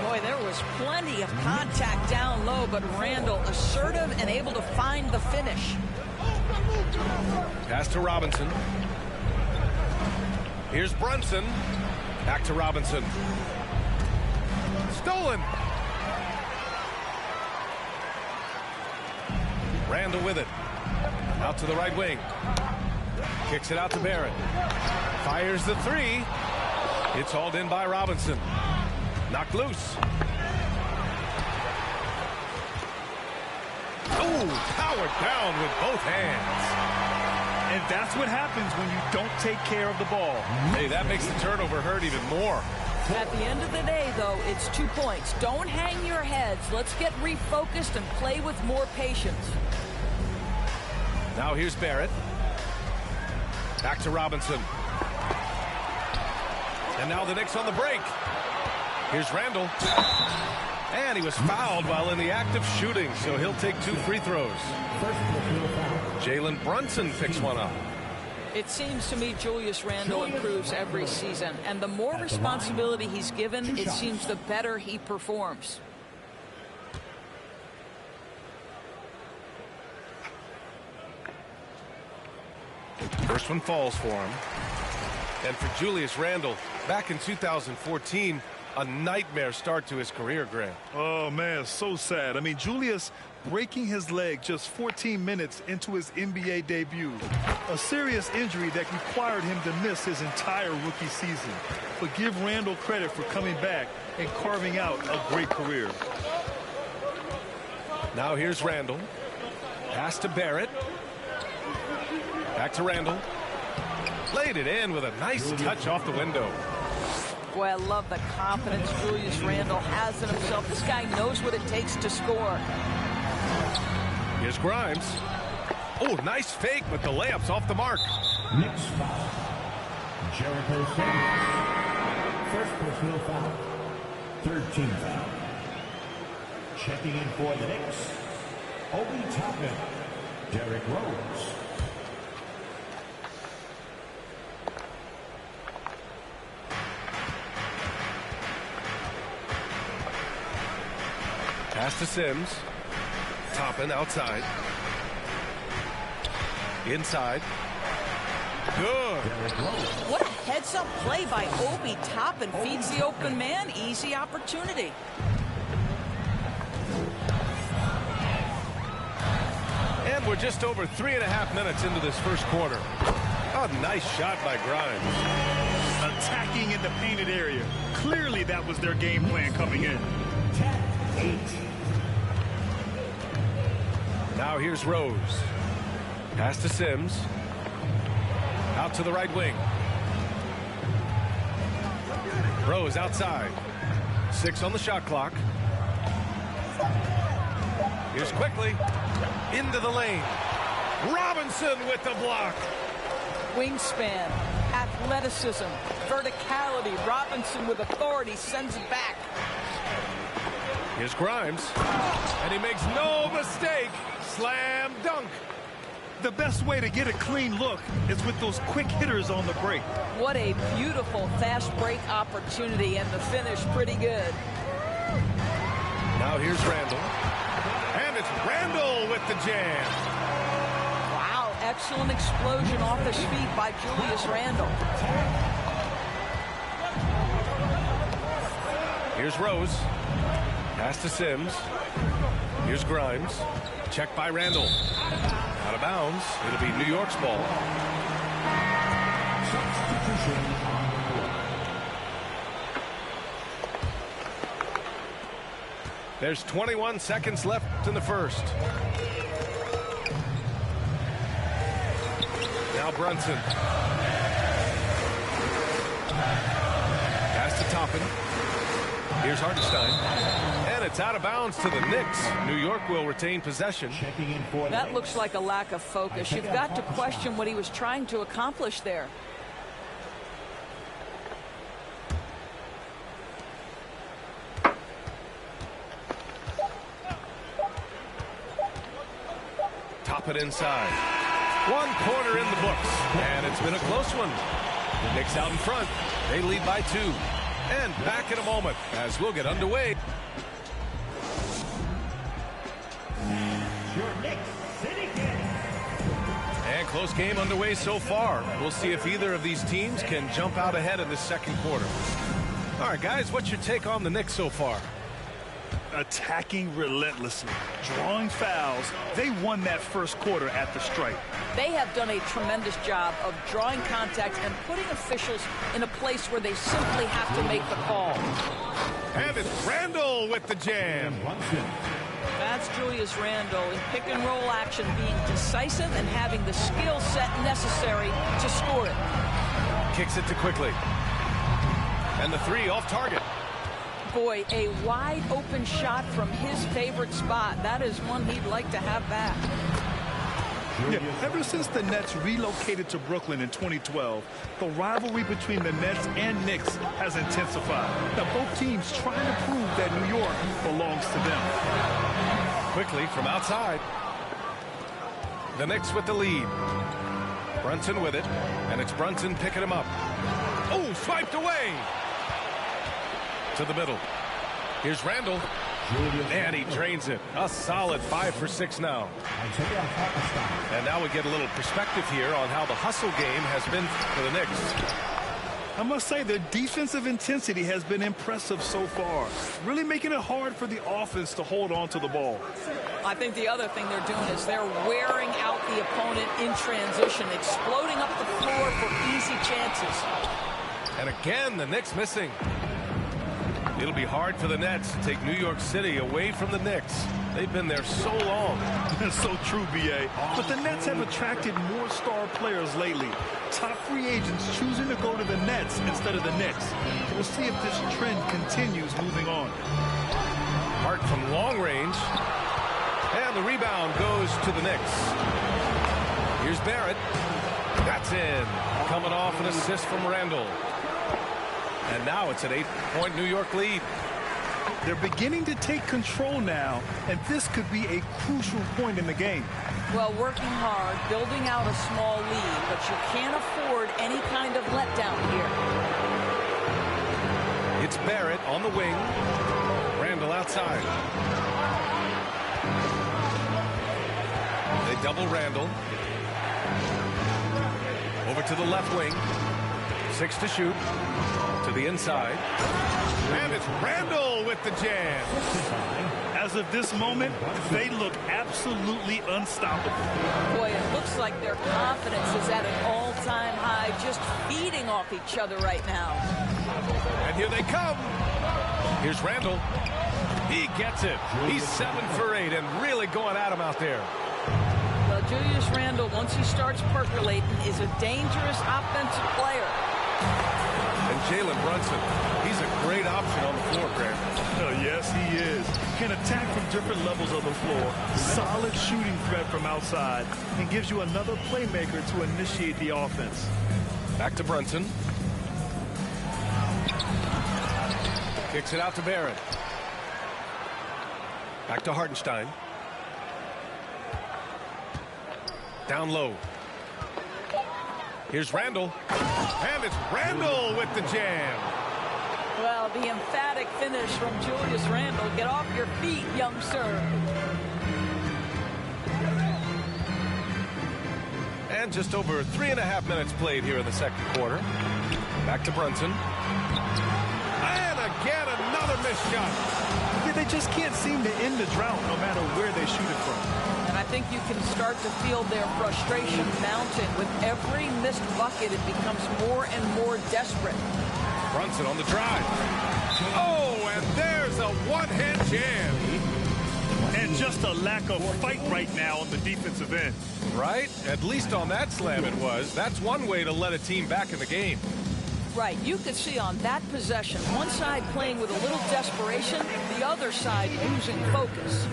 Speaker 3: Boy, there was plenty of contact down low, but Randall assertive and able to find the finish.
Speaker 7: Pass to Robinson. Here's Brunson. Back to Robinson. Stolen. Randall with it. Out to the right wing. Kicks it out to Barrett. Fires the three. It's hauled in by Robinson. Knocked loose. Oh, powered down with both hands.
Speaker 8: And that's what happens when you don't take care of the ball.
Speaker 7: Hey, that makes the turnover hurt even more.
Speaker 3: At the end of the day, though, it's 2 points. Don't hang your heads. Let's get refocused and play with more patience.
Speaker 7: Now here's Barrett. Back to Robinson. And now the Knicks on the break. Here's Randall. And he was fouled while in the act of shooting, so he'll take 2 free throws. Jalen Brunson picks one up.
Speaker 3: It seems to me Julius Randle improves every season, and the more responsibility he's given, it seems the better he performs.
Speaker 7: First one falls for him. And for Julius Randle, back in 2014, a nightmare start to his career, Grant.
Speaker 8: Oh, man, so sad. I mean, Julius breaking his leg just 14 minutes into his NBA debut. A serious injury that required him to miss his entire rookie season. But give Randle credit for coming back and carving out a great career.
Speaker 7: Now here's Randle. Pass to Barrett. Back to Randle. Laid it in with a nice touch off the window.
Speaker 3: Boy, I love the confidence Julius Randle has in himself. This guy knows what it takes to score.
Speaker 7: Here's Grimes. Oh, nice fake, but the layup's off the mark.
Speaker 4: Next foul. Jericho Sims. First personal foul. 13 foul. Checking in for the Knicks, Obi Toppin, Derrick Rose.
Speaker 7: Pass to Sims. Toppin outside. Inside. Good.
Speaker 3: What a heads-up play by Obi Toppin. Feeds the open man. Easy opportunity.
Speaker 7: And we're just over 3.5 minutes into this first quarter. Oh, nice shot by Grimes.
Speaker 8: Attacking in the painted area. Clearly that was their game plan coming in.
Speaker 4: 10-8.
Speaker 7: Now here's Rose. Pass to Sims. Out to the right wing. Rose outside. 6 on the shot clock. Here's quickly. Into the lane. Robinson with the block.
Speaker 3: Wingspan, athleticism, verticality. Robinson with authority sends it back.
Speaker 7: Here's Grimes. And he makes no mistake. Slam dunk.
Speaker 8: The best way to get a clean look is with those quick hitters on the break.
Speaker 3: What a beautiful fast break opportunity, and the finish pretty good.
Speaker 7: Now here's Randle. And it's Randle with the jam.
Speaker 3: Wow, excellent explosion off his feet by Julius Randle.
Speaker 7: Here's Rose. Pass to Sims. Here's Grimes. Checked by Randle. Out of bounds. It'll be New York's ball. There's 21 seconds left in the first. Now Brunson. Pass to Toppin. Here's Hartenstein. And it's out of bounds to the Knicks. New York will retain possession.
Speaker 3: That looks like a lack of focus. You've got to question what he was trying to accomplish there.
Speaker 7: Top it inside. 1 quarter in the books. And it's been a close one. The Knicks out in front. They lead by 2. And back in a moment as we'll get underway. And close game underway so far. We'll see if either of these teams can jump out ahead in this second quarter. All right, guys, what's your take on the Knicks so far?
Speaker 8: Attacking relentlessly, drawing fouls. They won that first quarter at the stripe.
Speaker 3: They have done a tremendous job of drawing contact and putting officials in a place where they simply have to make the call.
Speaker 7: And it's Randle with the jam.
Speaker 3: That's Julius Randle in pick-and-roll action, being decisive and having the skill set necessary to score it.
Speaker 7: Kicks it to Quickly. And the 3 off target.
Speaker 3: Boy, a wide-open shot from his favorite spot. That is one he'd like to have back.
Speaker 8: Yeah, ever since the Nets relocated to Brooklyn in 2012, the rivalry between the Nets and Knicks has intensified. Now, both teams trying to prove that New York belongs to them.
Speaker 7: Quickly from outside. The Knicks with the lead. Brunson with it, and it's Brunson picking him up. Oh, swiped away. To the middle. Here's Randall. And he drains it. A solid 5 for 6 now. And now we get a little perspective here on how the hustle game has been for the Knicks.
Speaker 8: I must say their defensive intensity has been impressive so far, really making it hard for the offense to hold on to the ball.
Speaker 3: I think the other thing they're doing is they're wearing out the opponent in transition, exploding up the floor for easy chances.
Speaker 7: And again, the Knicks missing. It'll be hard for the Nets to take New York City away from the Knicks. They've been there so long.
Speaker 8: That's so true, B.A. But the Nets have attracted more star players lately. Top free agents choosing to go to the Nets instead of the Knicks. We'll see if this trend continues moving on.
Speaker 7: Hart from long range. And the rebound goes to the Knicks. Here's Barrett. That's in. Coming off an assist from Randall. And now it's an 8-point New York lead.
Speaker 8: They're beginning to take control now, and this could be a crucial point in the game.
Speaker 3: Well, working hard, building out a small lead, but you can't afford any kind of letdown here.
Speaker 7: It's Barrett on the wing. Randall outside. They double Randall. Over to the left wing. 6 to shoot. To the inside. And it's Randall with the jam.
Speaker 8: As of this moment, they look absolutely unstoppable.
Speaker 3: Boy, it looks like their confidence is at an all-time high, just feeding off each other right now.
Speaker 7: And here they come. Here's Randall. He gets it. He's 7 for 8 and really going at him out there.
Speaker 3: Well, Julius Randle, once he starts percolating, is a dangerous offensive player.
Speaker 7: And Jalen Brunson, he's a great option on the floor, Grant.
Speaker 8: Yes, he is. Can attack from different levels of the floor. Solid shooting threat from outside, and gives you another playmaker to initiate the offense.
Speaker 7: Back to Brunson. Kicks it out to Barrett. Back to Hartenstein. Down low. Here's Randall. And it's Randall with the jam.
Speaker 3: Well, the emphatic finish from Julius Randle. Get off your feet, young sir.
Speaker 7: And just over 3.5 minutes played here in the second quarter. Back to Brunson. And again, another missed shot.
Speaker 8: Yeah, they just can't seem to end the drought no matter where they shoot it from.
Speaker 3: And I think you can start to feel their frustration mounting. With every missed bucket, it becomes more and more desperate.
Speaker 7: Brunson on the drive. Oh, and there's a one-hand jam.
Speaker 8: And just a lack of fight right now on the defensive end.
Speaker 7: Right? At least on that slam it was. That's one way to let a team back in the game.
Speaker 3: Right. You could see on that possession, one side playing with a little desperation, the other side losing focus.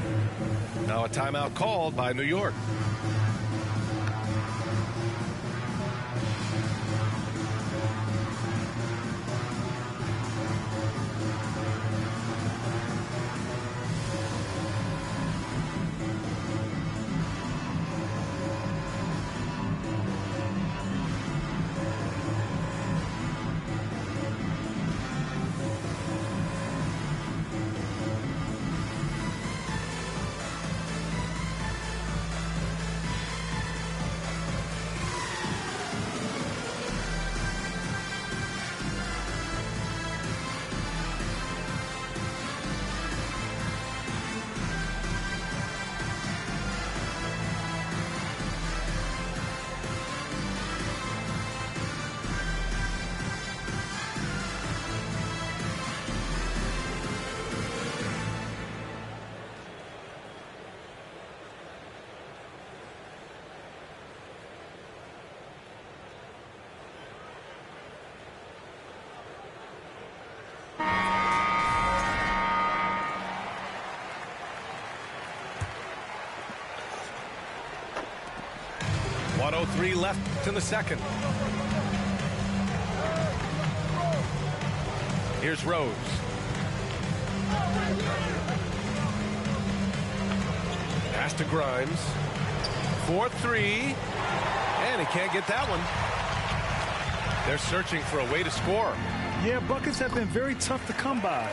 Speaker 7: Now a timeout called by New York. 1:03 left in the second. Here's Rose. Pass to Grimes. 4-3. And he can't get that one. They're searching for a way to score.
Speaker 8: Yeah, buckets have been very tough to come by.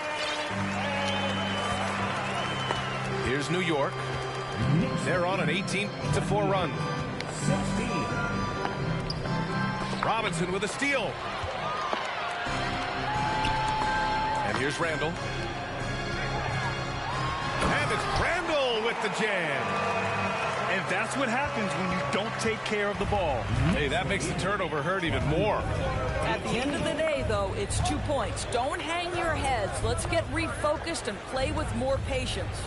Speaker 7: Here's New York. They're on an 18-4 run. Robinson with a steal. And here's Randall. And it's Randall with the jam.
Speaker 8: And that's what happens when you don't take care of the ball.
Speaker 7: Hey, that makes the turnover hurt even more.
Speaker 3: At the end of the day, though, it's 2 points. Don't hang your heads. Let's get refocused and play with more patience.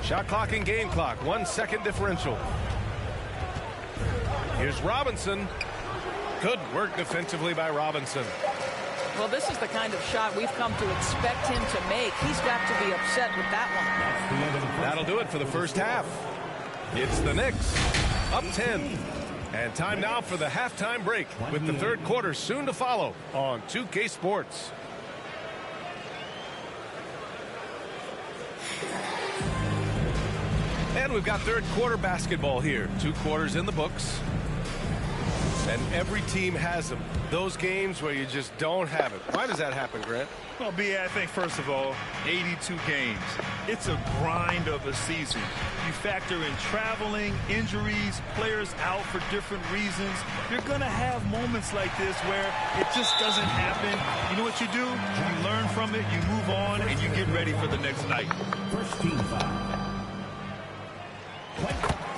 Speaker 7: Shot clock and game clock. 1 second differential. Here's Robinson. Good work defensively by Robinson.
Speaker 3: Well, this is the kind of shot we've come to expect him to make. He's got to be upset with that one.
Speaker 7: That'll do it for the first half. It's the Knicks up 10. And time now for the halftime break with the third quarter soon to follow on 2K Sports. And we've got third quarter basketball here. 2 quarters in the books. And every team has them. Those games where you just don't have it. Why does that happen, Grant?
Speaker 8: Well, B.A., I think, first of all, 82 games. It's a grind of a season. You factor in traveling, injuries, players out for different reasons. You're going to have moments like this where it just doesn't happen. You know what you do? You learn from it, you move on, and you get ready for the next night.
Speaker 4: First team foul.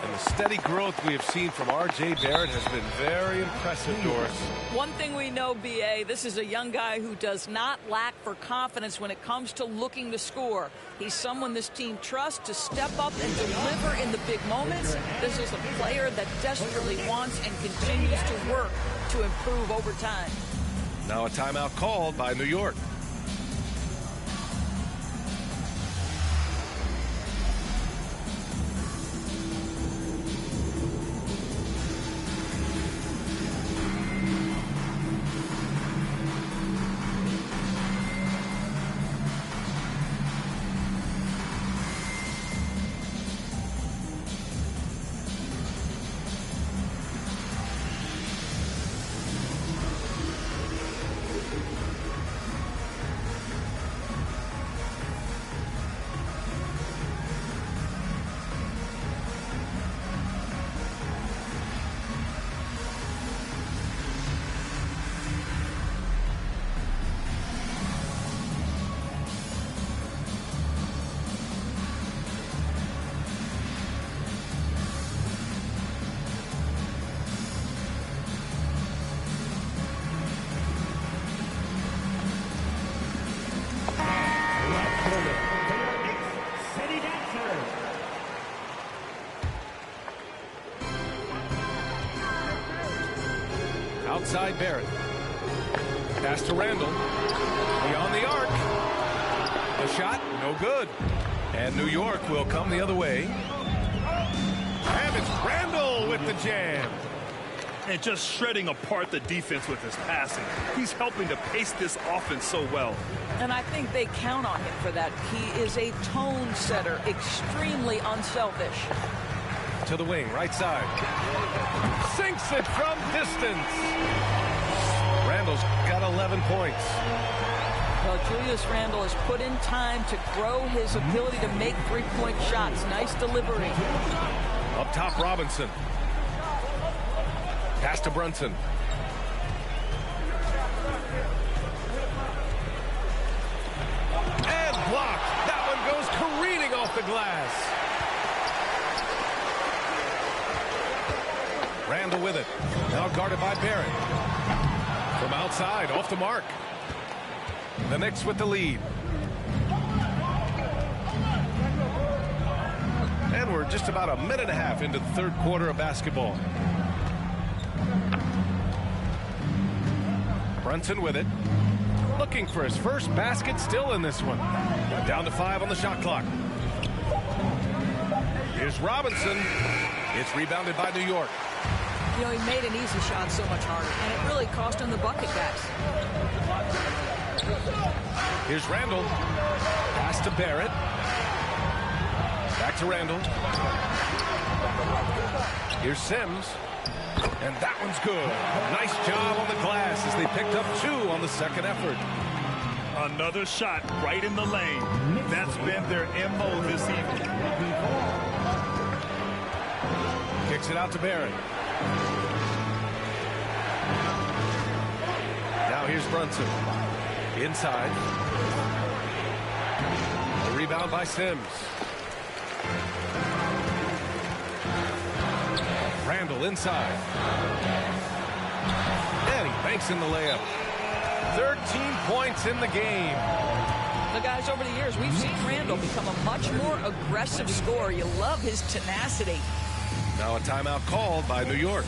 Speaker 7: And the steady growth we have seen from R.J. Barrett has been very impressive, Doris.
Speaker 3: One thing we know, B.A., this is a young guy who does not lack for confidence when it comes to looking to score. He's someone this team trusts to step up and deliver in the big moments. This is a player that desperately wants and continues to work to improve over time.
Speaker 7: Now a timeout called by New York. Outside Barrett. Pass to Randall. Beyond the arc. The shot, no good. And New York will come the other way. And it's Randall with the jam.
Speaker 8: And just shredding apart the defense with his passing. He's helping to pace this offense so well.
Speaker 3: And I think they count on him for that. He is a tone setter, extremely unselfish.
Speaker 7: To the wing, right side. Sinks it from distance. Randall's got 11 points.
Speaker 3: Well, Julius Randle has put in time to grow his ability to make three-point shots. Nice delivery.
Speaker 7: Up top, Robinson. Pass to Brunson. And blocked. That one goes careening off the glass. Randall with it. Now guarded by Barrett. From outside, off the mark. The Knicks with the lead. And we're just about a minute and a half into the third quarter of basketball. Brunson with it. Looking for his first basket, still in this one. Down to 5 on the shot clock. Here's Robinson. It's rebounded by New York.
Speaker 3: You know, he made an easy shot so much harder, and it really cost him the bucket, guys.
Speaker 7: Here's Randall. Pass to Barrett. Back to Randall. Here's Sims. And that one's good. Nice job on the glass as they picked up 2 on the second effort.
Speaker 8: Another shot right in the lane. That's been their MO this evening.
Speaker 7: Kicks it out to Barrett. Now here's Brunson. Inside. A rebound by Sims. Randall inside. And he banks in the layup. 13 points in the game.
Speaker 3: The guys, over the years, we've seen Randall become a much more aggressive scorer. You love his tenacity.
Speaker 7: Now a timeout called by New York.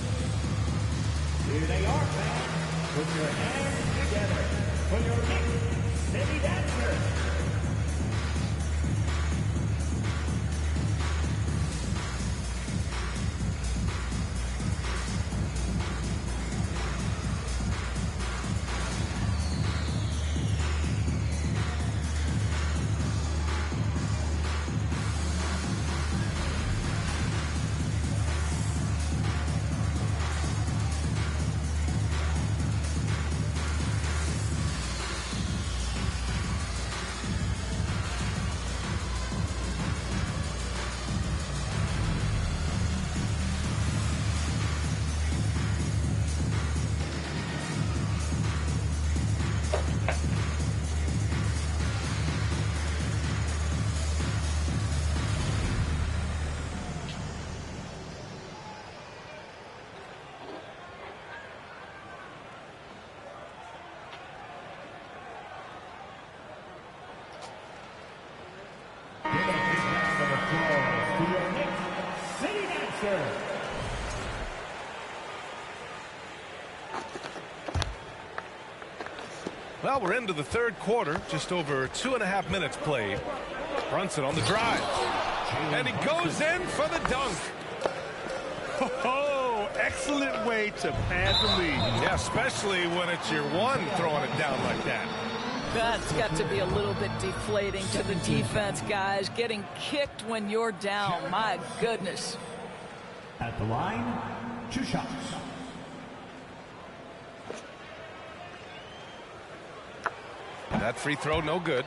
Speaker 4: Here they are, fans. Put your hands together for your Knicks City Dancer.
Speaker 7: Well, we're into the third quarter. Just over 2.5 minutes played. Brunson on the drive. And he goes in for the dunk.
Speaker 8: Oh, excellent way to pad the lead.
Speaker 7: Yeah, especially when it's your one throwing it down like that.
Speaker 3: That's got to be a little bit deflating to the defense, guys. Getting kicked when you're down. My goodness.
Speaker 4: At the line, 2 shots.
Speaker 7: That free throw, no good.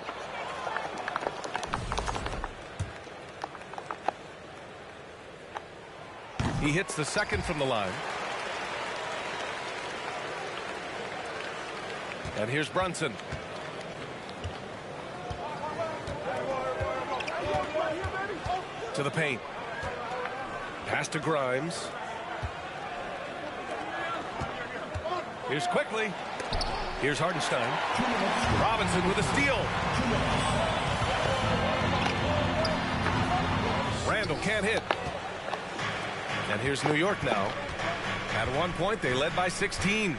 Speaker 7: He hits the second from the line. And here's Brunson. To the paint. Pass to Grimes. Here's Quickly. Here's Hartenstein. Robinson with a steal. Randall can't hit. And here's New York now. At one point, they led by 16.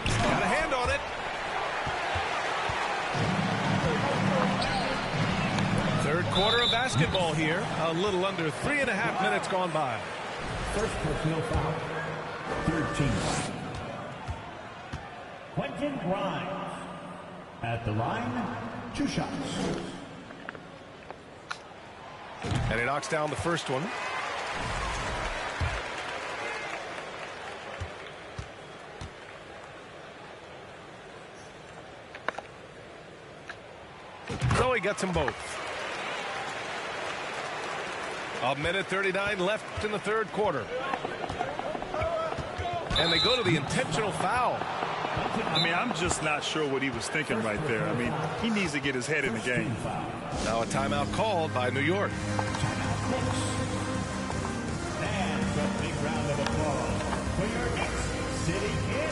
Speaker 7: Got a hand on it. Third quarter of basketball here. A little under 3.5 minutes gone by.
Speaker 4: First personal foul. 13. Quentin Grimes. At the line, 2 shots.
Speaker 7: And he knocks down the first one. So he gets them both. 1:39 left in the third quarter. And they go to the intentional foul.
Speaker 8: I mean, I'm just not sure what he was thinking right there. I mean, he needs to get his head in the game.
Speaker 7: Now a timeout called by New York.
Speaker 4: And a big round of applause for your Knicks City Kid.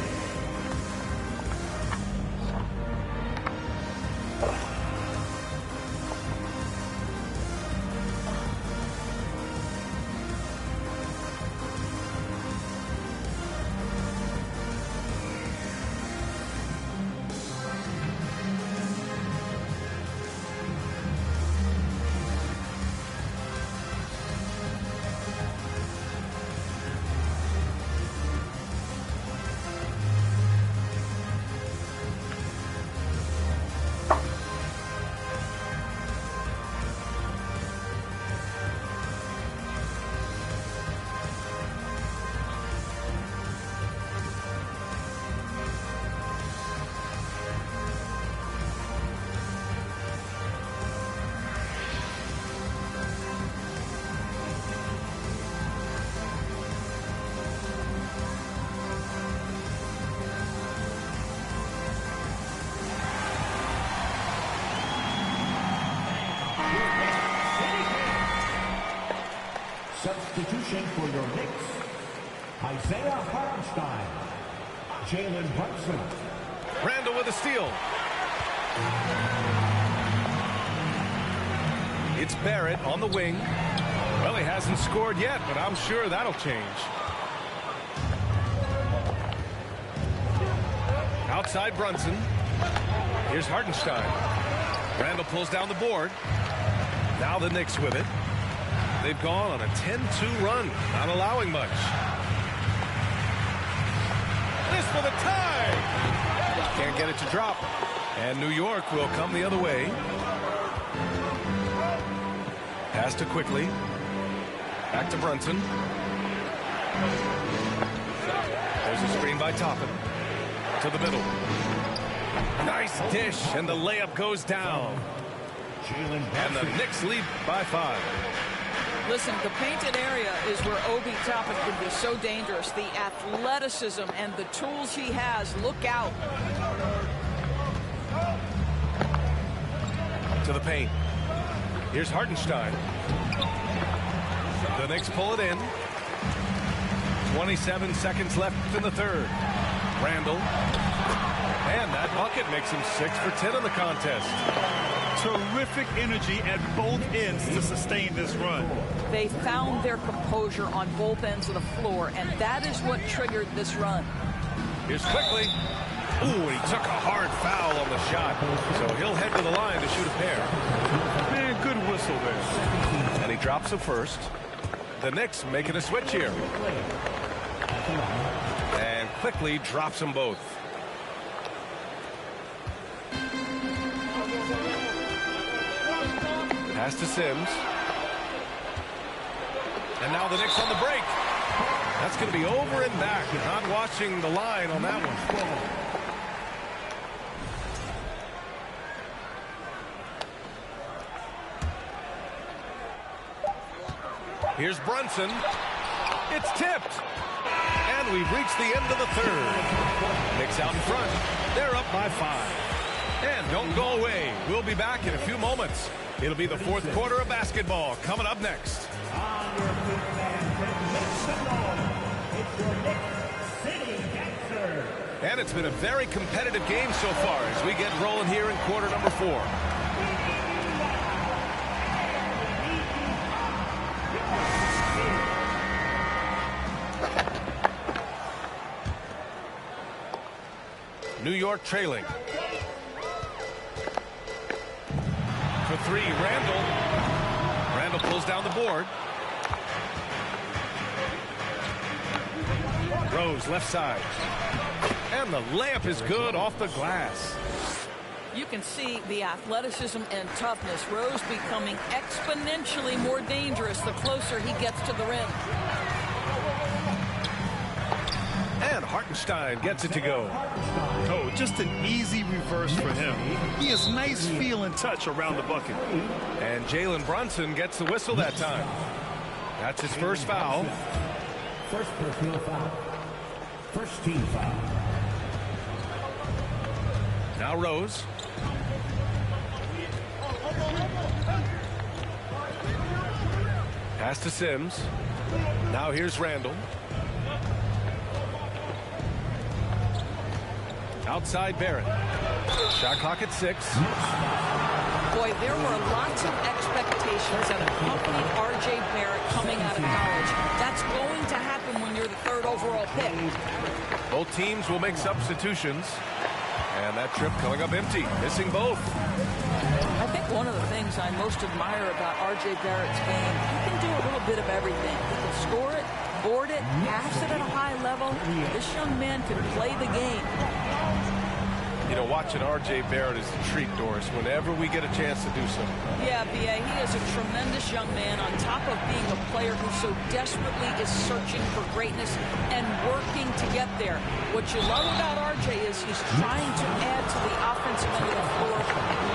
Speaker 4: Substitution for your Knicks, Isaiah Hartenstein, Jalen Brunson.
Speaker 7: Randall with a steal. It's Barrett on the wing. Well, he hasn't scored yet, but I'm sure that'll change. Outside Brunson. Here's Hartenstein. Randall pulls down the board. Now the Knicks with it. They've gone on a 10-2 run, not allowing much. This for the tie. Can't get it to drop. And New York will come the other way. Pass to Quickly. Back to Brunson. There's a screen by Toppin. To the middle. Nice dish, and the layup goes down. And the Knicks lead by 5.
Speaker 3: Listen, the painted area is where Obi Toppin can be so dangerous. The athleticism and the tools he has. Look out.
Speaker 7: To the paint. Here's Hartenstein. The Knicks pull it in. 27 seconds left in the third. Randall. And that bucket makes him 6 for 10 in the contest.
Speaker 8: Terrific energy at both ends to sustain this run.
Speaker 3: They found their composure on both ends of the floor, and that is what triggered this run.
Speaker 7: Here's Quickly. Ooh, he took a hard foul on the shot. So he'll head to the line to shoot a pair.
Speaker 8: Man, good whistle there.
Speaker 7: And he drops the first. The Knicks making a switch here. And Quickly drops them both. Pass to Sims. And now the Knicks on the break. That's going to be over and back. Not watching the line on that one. Here's Brunson. It's tipped. And we've reached the end of the third. Knicks out in front. They're up by 5. And don't go away. We'll be back in a few moments. It'll be the fourth quarter of basketball coming up next. And it's been a very competitive game so far as we get rolling here in quarter number 4. New York trailing. For 3, Randall. Randall pulls down the board. Rose left side. And the layup is good off the glass.
Speaker 3: You can see the athleticism and toughness. Rose becoming exponentially more dangerous the closer he gets to the rim.
Speaker 7: And Hartenstein gets it to go.
Speaker 8: Oh, just an easy reverse for him. He has nice feel and touch around the bucket.
Speaker 7: And Jalen Brunson gets the whistle that time. That's his first foul.
Speaker 4: First personal foul. First team foul.
Speaker 7: Now Rose. Pass to Sims. Now here's Randall. Outside Barrett. Shot clock at 6.
Speaker 3: Boy, there were lots of expectations that accompanied R.J. Barrett coming out of college. That's going to happen when you're the 3rd overall pick.
Speaker 7: Both teams will make substitutions. And that trip coming up empty, missing both.
Speaker 3: I think one of the things I most admire about R.J. Barrett's game, he can do a little bit of everything. He can score it, board it, pass it at a high level. This young man can play the game.
Speaker 7: You know, watching R.J. Barrett is a treat, Doris, whenever we get a chance to do so.
Speaker 3: Yeah, B.A., he is a tremendous young man on top of being a player who so desperately is searching for greatness and working to get there. What you love about R.J. is he's trying to add to the offensive end of the floor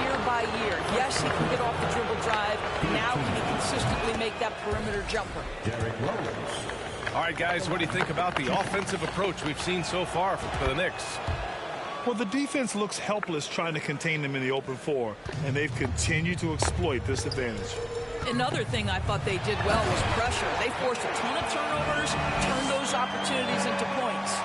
Speaker 3: year by year. Yes, he can get off the dribble drive. Now can he consistently make that perimeter jumper?
Speaker 7: All right, guys, what do you think about the offensive approach we've seen so far for the Knicks?
Speaker 8: Well, the defense looks helpless trying to contain them in the open floor, and they've continued to exploit this advantage.
Speaker 3: Another thing I thought they did well was pressure. They forced a ton of turnovers, turned those opportunities into points.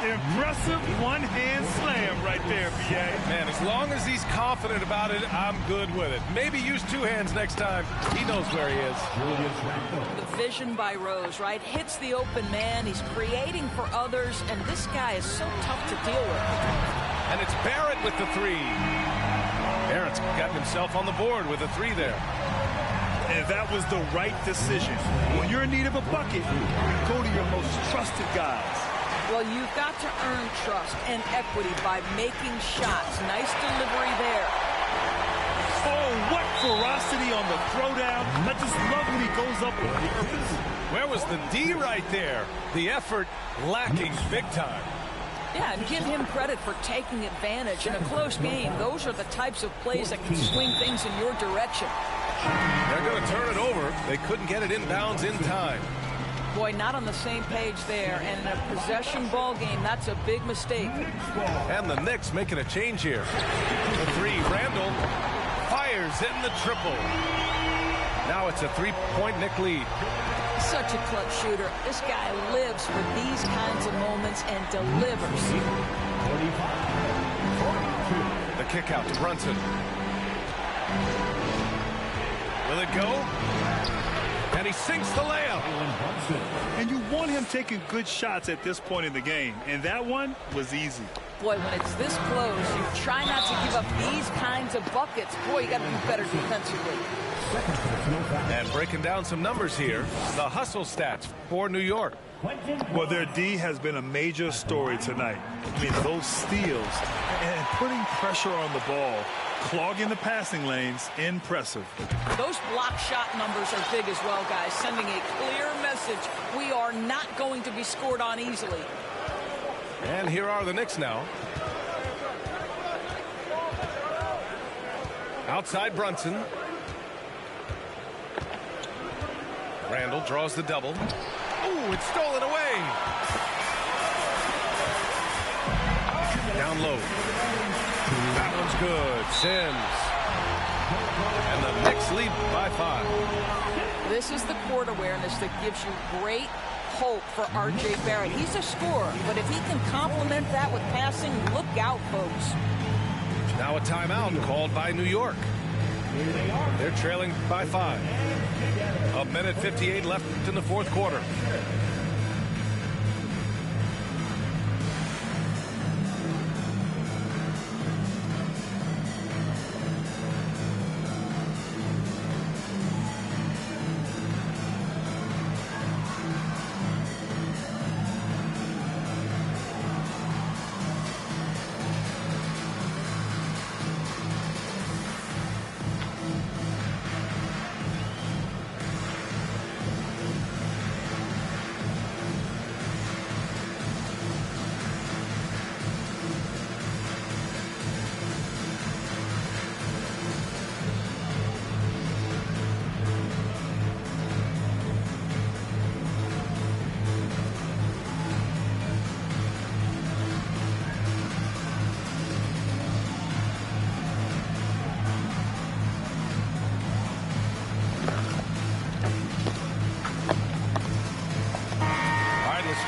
Speaker 8: Impressive one-hand slam right there, B.A.
Speaker 7: Man, as long as he's confident about it, I'm good with it. Maybe use two hands next time. He knows where he is.
Speaker 3: The vision by Rose, right? Hits the open man. He's creating for others, and this guy is so tough to deal with.
Speaker 7: And it's Barrett with the three. Barrett's gotten himself on the board with a three there.
Speaker 8: And that was the right decision. When you're in need of a bucket, go to your most trusted guys.
Speaker 3: Well, you've got to earn trust and equity by making shots. Nice delivery there.
Speaker 8: Oh, what ferocity on the throwdown. I just love when he goes up with purpose.
Speaker 7: Where was the D right there? The effort lacking big time.
Speaker 3: Yeah, and give him credit for taking advantage in a close game. Those are the types of plays that can swing things in your direction.
Speaker 7: They're going to turn it over. They couldn't get it inbounds in time.
Speaker 3: Boy, not on the same page there. And in a possession ball game, that's a big mistake.
Speaker 7: And the Knicks making a change here. The three, Randall fires in the triple. Now it's a three-point Knick lead.
Speaker 3: Such a clutch shooter. This guy lives for these kinds of moments and delivers.
Speaker 7: The kick out to Brunson. Will it go? And he sinks the layup.
Speaker 8: And you want him taking good shots at this point in the game. And that one was easy.
Speaker 3: Boy, when it's this close, you try not to give up these kinds of buckets. Boy, you got to be better defensively.
Speaker 7: And breaking down some numbers here, the hustle stats for New York.
Speaker 8: Well, their D has been a major story tonight. I mean, those steals and putting pressure on the ball, clogging the passing lanes, impressive.
Speaker 3: Those block shot numbers are big as well, guys, sending a clear message. We are not going to be scored on easily.
Speaker 7: And here are the Knicks now. Outside Brunson. Randall draws the double. Ooh, it's stolen away. Down low. That one's good. Sims. And the Knicks lead by 5.
Speaker 3: This is the court awareness that gives you great hope for R.J. Barrett. He's a scorer, but if he can complement that with passing, look out, folks.
Speaker 7: Now a timeout called by New York. They're trailing by 5. A minute 58 left in the fourth quarter.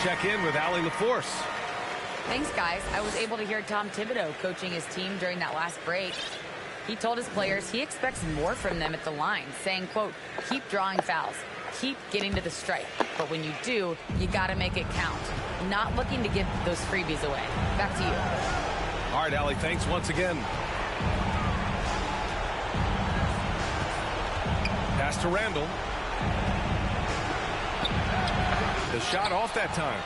Speaker 7: Check in with Allie LaForce.
Speaker 9: Thanks, guys. I was able to hear Tom Thibodeau coaching his team during that last break. He told his players he expects more from them at the line, saying, quote, keep drawing fouls, keep getting to the stripe. But when you do, you got to make it count. Not looking to give those freebies away. Back to you.
Speaker 7: All right, Allie, thanks once again. Pass to Randall. The shot off that time.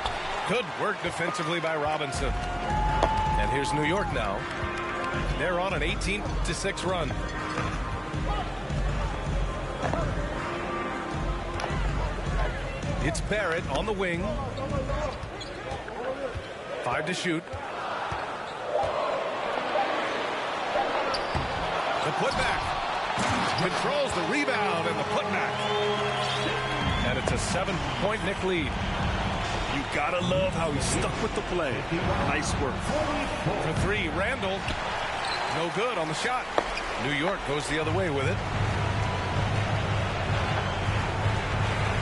Speaker 7: Good work defensively by Robinson. And here's New York now. They're on an 18-6 run. It's Barrett on the wing. 5 to shoot. The putback. Controls the rebound and the putback. And it's a 7-point Knick lead.
Speaker 8: You gotta love how he stuck with the play. Nice work.
Speaker 7: For 3, Randall. No good on the shot. New York goes the other way with it.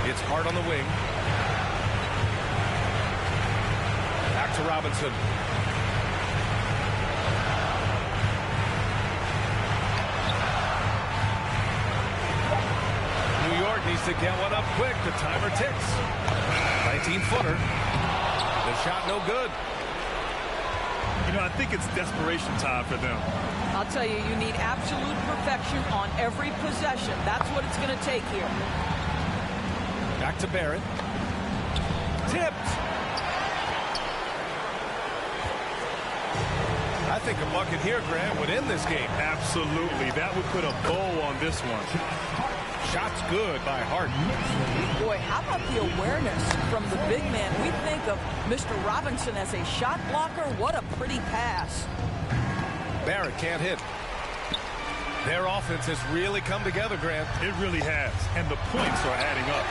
Speaker 7: It's Hart on the wing. Back to Robinson. New York needs to get one up quick. The timer ticks. 19-footer. The shot no good.
Speaker 8: You know, I think it's desperation time for them.
Speaker 3: I'll tell you, you need absolute perfection on every possession. That's what it's going to take here.
Speaker 7: Back to Barrett. Tipped. I think a bucket here, Grant, would end this game.
Speaker 8: Absolutely. That would put a bow on this one.
Speaker 7: Shot's good by Hart.
Speaker 3: Boy, how about the awareness from the big man? We think of Mr. Robinson as a shot blocker. What a pretty pass.
Speaker 7: Barrett can't hit. Their offense has really come together, Grant.
Speaker 8: It really has. And the points are adding up.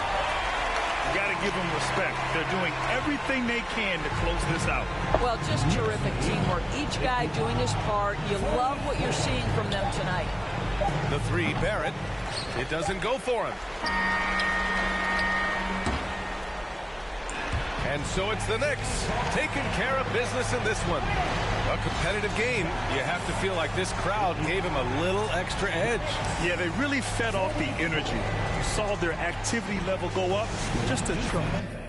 Speaker 8: You got to give them respect. They're doing everything they can to close this out.
Speaker 3: Well, just terrific teamwork. Each guy doing his part. You love what you're seeing from them tonight.
Speaker 7: The three, Barrett. It doesn't go for him. And so it's the Knicks taking care of business in this one. A competitive game. You have to feel like this crowd gave him a little extra edge.
Speaker 8: Yeah, they really fed off the energy. You saw their activity level go up. Just a tremendous.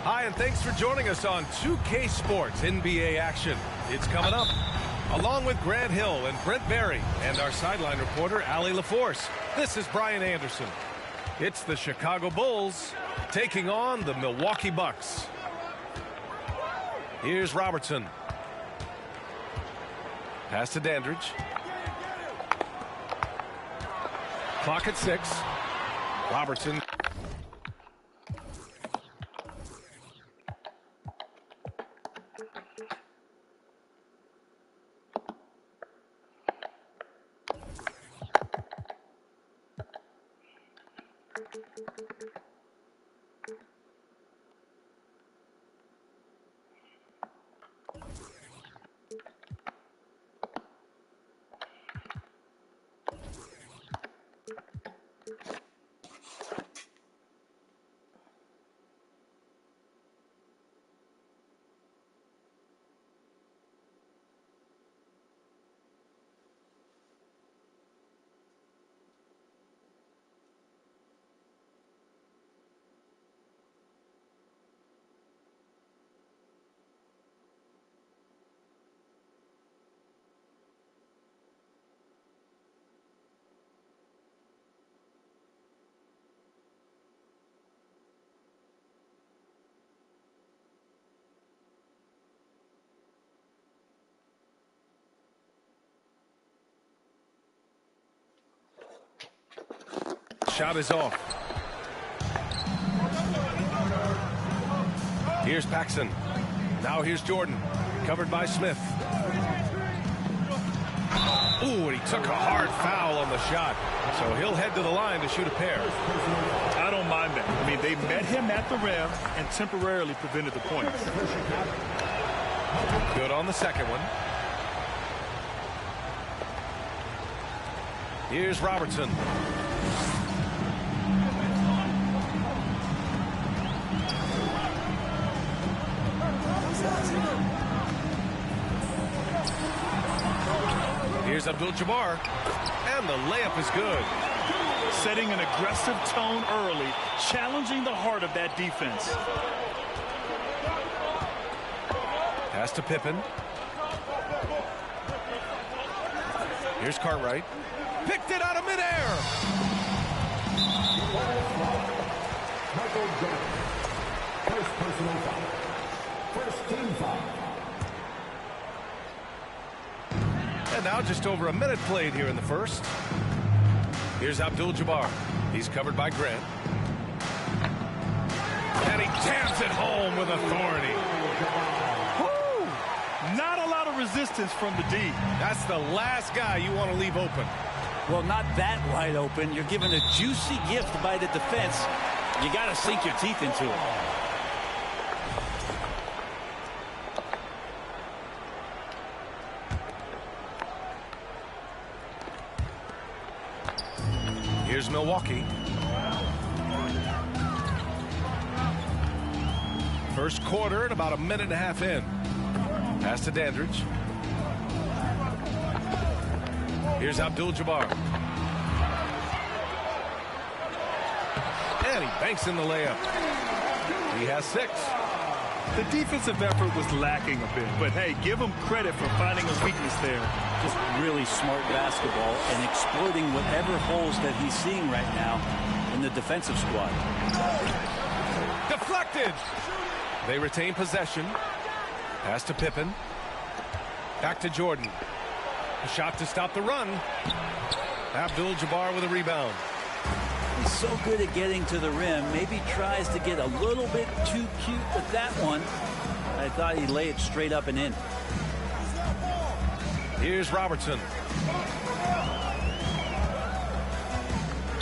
Speaker 7: Hi, and thanks for joining us on 2K Sports NBA action. It's coming up, along with Grant Hill and Brent Barry and our sideline reporter, Allie LaForce. This is Brian Anderson. It's the Chicago Bulls taking on the Milwaukee Bucks. Here's Robertson. Pass to Dandridge. Clock at 6. Robertson. Shot is off. Here's Paxson. Now here's Jordan. Covered by Smith. Ooh, and he took a hard foul on the shot. So he'll head to the line to shoot a pair.
Speaker 8: I don't mind that. I mean, they met him at the rim and temporarily prevented the points.
Speaker 7: Good on the second one. Here's Robertson. Here's Abdul-Jabbar, and the layup is good.
Speaker 8: Setting an aggressive tone early, challenging the heart of that defense.
Speaker 7: Pass to Pippen. Here's Cartwright. Picked it out of midair.
Speaker 4: Michael Jordan. First personal foul. First team foul.
Speaker 7: And now just over a minute played here in the first. Here's Abdul-Jabbar. He's covered by Grant. And he jams it home with authority.
Speaker 8: Woo! Not a lot of resistance from the D.
Speaker 7: That's the last guy you want to leave open.
Speaker 5: Well, not that wide open. You're given a juicy gift by the defense. You got to sink your teeth into it.
Speaker 7: Here's Milwaukee. First quarter and about a minute and a half in. Pass to Dandridge. Here's Abdul-Jabbar. And he banks in the layup. He has 6.
Speaker 8: The defensive effort was lacking a bit, but hey, give him credit for finding a weakness there.
Speaker 5: Just really smart basketball and exploiting whatever holes that he's seeing right now in the defensive squad.
Speaker 7: Deflected. They retain possession. Pass to Pippen. Back to Jordan. A shot to stop the run. Abdul-Jabbar with a rebound.
Speaker 5: He's so good at getting to the rim. Maybe tries to get a little bit too cute with that one. I thought he'd lay it straight up and in.
Speaker 7: Here's Robertson.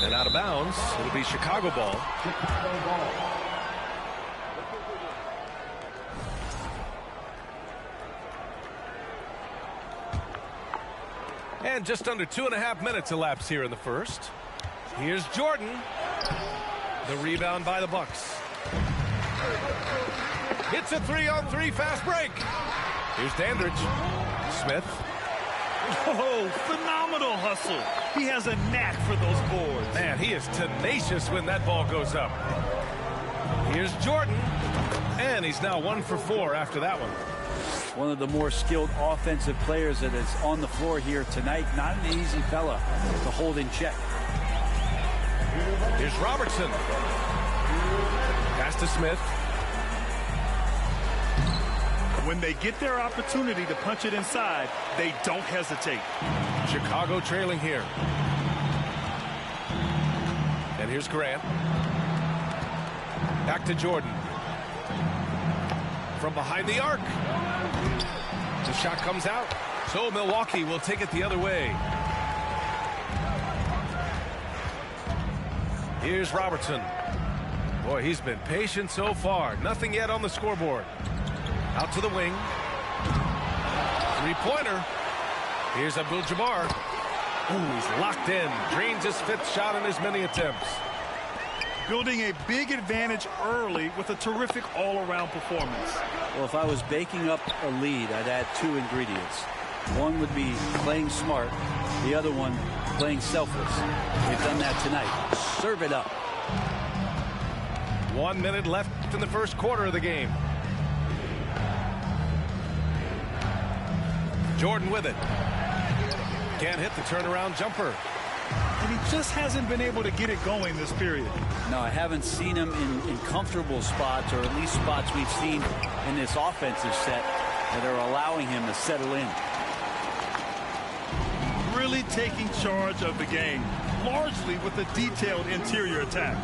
Speaker 7: And out of bounds. It'll be Chicago ball. And just under 2.5 minutes elapsed here in the first. Here's Jordan. The rebound by the Bucks. Hits a 3-on-3 fast break. Here's Dandridge. Smith.
Speaker 8: Oh, phenomenal hustle. He has a knack for those boards.
Speaker 7: Man, he is tenacious when that ball goes up. Here's Jordan. And he's now 1 for 4 after that one.
Speaker 5: One of the more skilled offensive players that is on the floor here tonight. Not an easy fella to hold in check.
Speaker 7: Here's Robertson. Pass to Smith.
Speaker 8: When they get their opportunity to punch it inside, they don't hesitate.
Speaker 7: Chicago trailing here. And here's Grant. Back to Jordan. From behind the arc. The shot comes out. So Milwaukee will take it the other way. Here's Robertson. Boy, he's been patient so far. Nothing yet on the scoreboard. Out to the wing. Three-pointer. Here's Abdul-Jabbar. Ooh, he's locked in. Drains his 5th shot in as many attempts.
Speaker 8: Building a big advantage early with a terrific all-around performance.
Speaker 5: Well, if I was baking up a lead, I'd add 2 ingredients. One would be playing smart. The other one, playing selfless. They've done that tonight. Serve it up.
Speaker 7: 1 minute left in the first quarter of the game. Jordan with it. Can't hit the turnaround jumper.
Speaker 8: And he just hasn't been able to get it going this period.
Speaker 5: No, I haven't seen him in comfortable spots, or at least spots we've seen in this offensive set that are allowing him to settle in.
Speaker 8: Really taking charge of the game. largely with a detailed interior attack.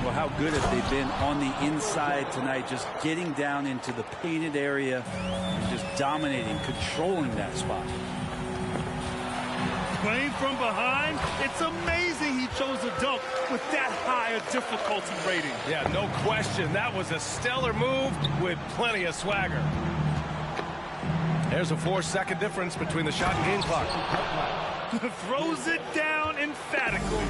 Speaker 5: Well, how good have they been on the inside tonight, just getting down into the painted area and just dominating, controlling that spot.
Speaker 8: Playing from behind, it's amazing he chose a dunk with that high a difficulty rating.
Speaker 7: Yeah, no question. That was a stellar move with plenty of swagger. There's a 4-second difference between the shot and game clock.
Speaker 8: Throws it down emphatically.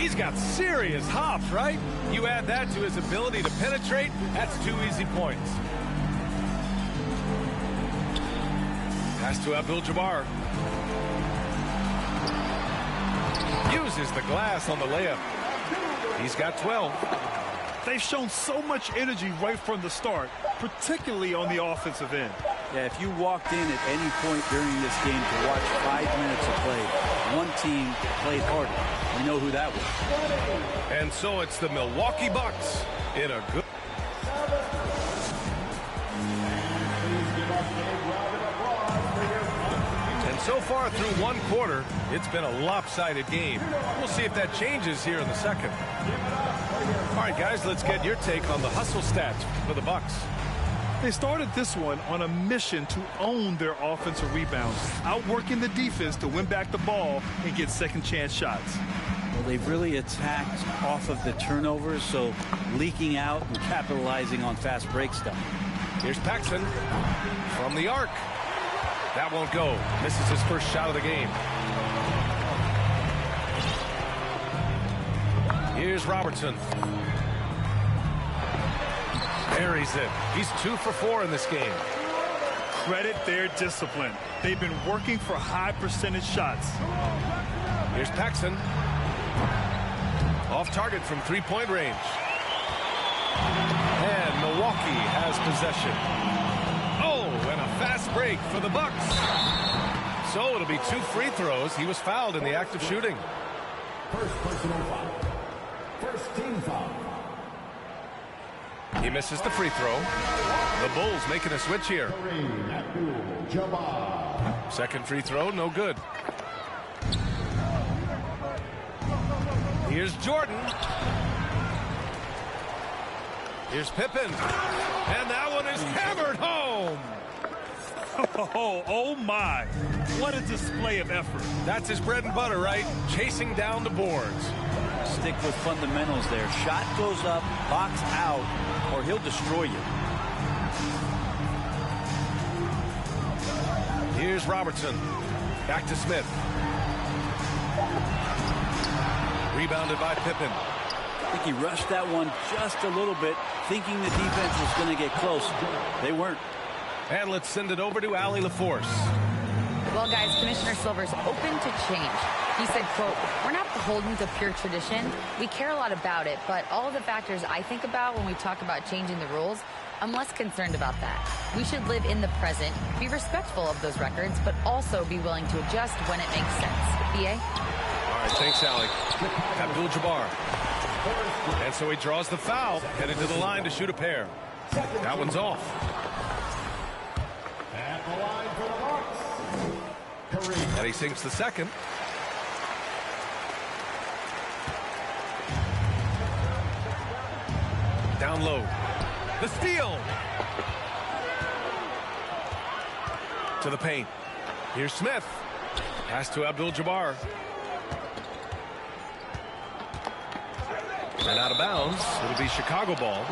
Speaker 7: He's got serious hops, right? You add that to his ability to penetrate, that's 2 easy points. Pass to Abdul-Jabbar. Uses the glass on the layup. He's got 12.
Speaker 8: They've shown so much energy right from the start, particularly on the offensive end.
Speaker 5: Yeah, if you walked in at any point during this game to watch 5 minutes of play, one team played harder. You know who that was.
Speaker 7: And so it's the Milwaukee Bucks in a good... And so far through one quarter, it's been a lopsided game. We'll see if that changes here in the second. All right, guys, let's get your take on the hustle stats for the Bucks.
Speaker 8: They started this one on a mission to own their offensive rebounds, outworking the defense to win back the ball and get second chance shots.
Speaker 5: Well, they've really attacked off of the turnovers, so leaking out and capitalizing on fast break stuff.
Speaker 7: Here's Paxson from the arc. That won't go. Misses his first shot of the game. Here's Robertson. Buries it. He's 2 for 4 in this game.
Speaker 8: Credit their discipline. They've been working for high percentage shots.
Speaker 7: Here's Paxson. Off target from 3-point range. And Milwaukee has possession. Oh, and a fast break for the Bucks. So it'll be 2 free throws. He was fouled in the act of shooting.
Speaker 4: First personal foul. First team foul.
Speaker 7: He misses the free throw. The Bulls making a switch here. Second free throw, no good. Here's Jordan. Here's Pippen. And that one is hammered home.
Speaker 8: Oh my. What a display of effort.
Speaker 7: That's his bread and butter, right? Chasing down the boards.
Speaker 5: Stick with fundamentals there. Shot goes up, box out, or he'll destroy you.
Speaker 7: Here's Robertson. Back to Smith. Rebounded by Pippen.
Speaker 5: I think he rushed that one just a little bit, thinking the defense was going to get close. They weren't.
Speaker 7: And let's send it over to Allie LaForce.
Speaker 9: Well, guys, Commissioner Silver's open to change. He said, quote, "We're not beholden to pure tradition. We care a lot about it, but all of the factors I think about when we talk about changing the rules, I'm less concerned about that. We should live in the present, be respectful of those records, but also be willing to adjust when it makes sense." BA?
Speaker 7: All right, thanks, Allie. Abdul-Jabbar. And so he draws the foul, headed to the line to shoot a pair. That one's off.
Speaker 4: At the line for the Bucks.
Speaker 7: And he sinks the second. Down low. The steal. To the paint. Here's Smith. Pass to Abdul-Jabbar. And out of bounds. It'll be Chicago ball.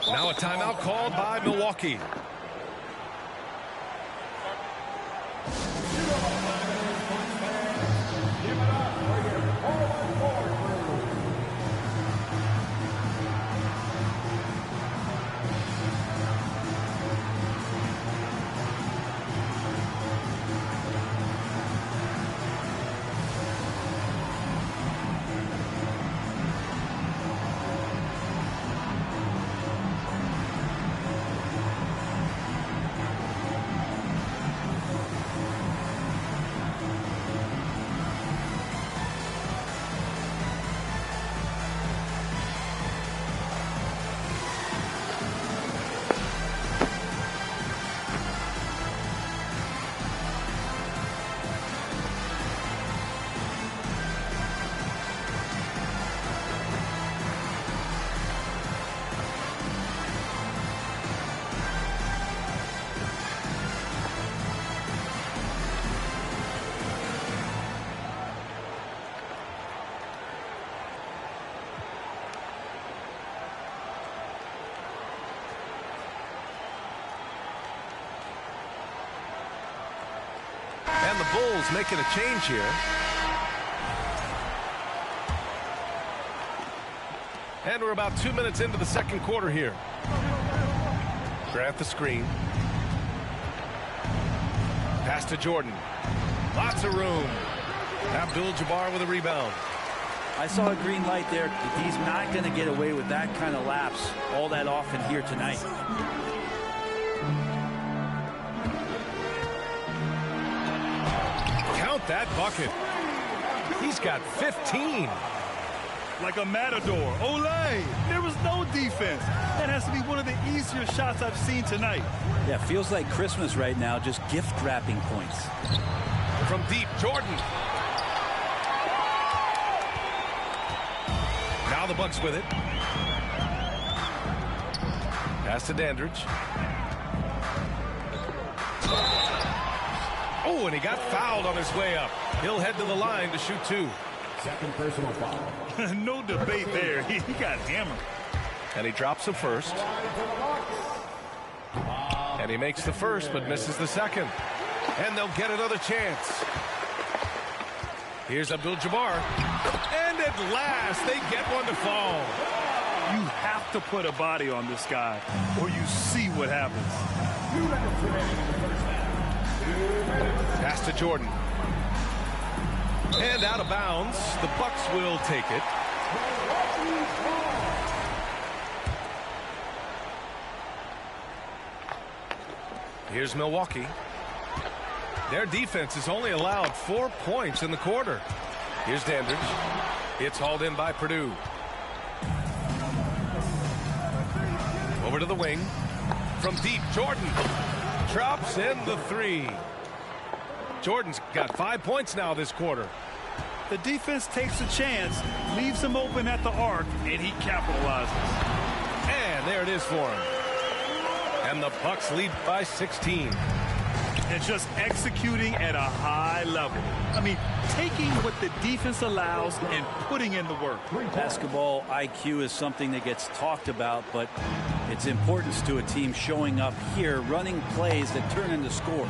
Speaker 7: Now a timeout called by Milwaukee. Bulls making a change here. And we're about 2 minutes into the second quarter here. Grant the screen. Pass to Jordan. Lots of room. Abdul-Jabbar with a rebound.
Speaker 5: I saw a green light there. He's not going to get away with that kind of lapse all that often here tonight.
Speaker 7: Count that bucket. He's got 15.
Speaker 8: Like a matador. Olay! There was no defense. That has to be one of the easier shots I've seen tonight.
Speaker 5: Yeah, feels like Christmas right now, just gift wrapping points.
Speaker 7: From deep, Jordan. Now the Bucks with it. Pass to Dandridge. Oh, and he got fouled on his way up. He'll head to the line to shoot 2.
Speaker 4: Second personal foul.
Speaker 8: No debate there. He got hammered.
Speaker 7: And he drops the first. And he makes the first, but misses the second. And they'll get another chance. Here's Abdul-Jabbar. And at last, they get one to fall.
Speaker 8: You have to put a body on this guy, or you see what happens.
Speaker 7: Pass to Jordan. And out of bounds. The Bucks will take it. Here's Milwaukee. Their defense has only allowed 4 points in the quarter. Here's Dandridge. It's hauled in by Purdue. Over to the wing. From deep, Jordan drops in the 3. Jordan's got 5 points now this quarter.
Speaker 8: The defense takes a chance, leaves him open at the arc, and he capitalizes.
Speaker 7: And there it is for him. And the Bucks lead by 16.
Speaker 8: And just executing at a high level. I mean, taking what the defense allows and putting in the work.
Speaker 5: Basketball IQ is something that gets talked about, but its importance to a team showing up here, running plays that turn into scores.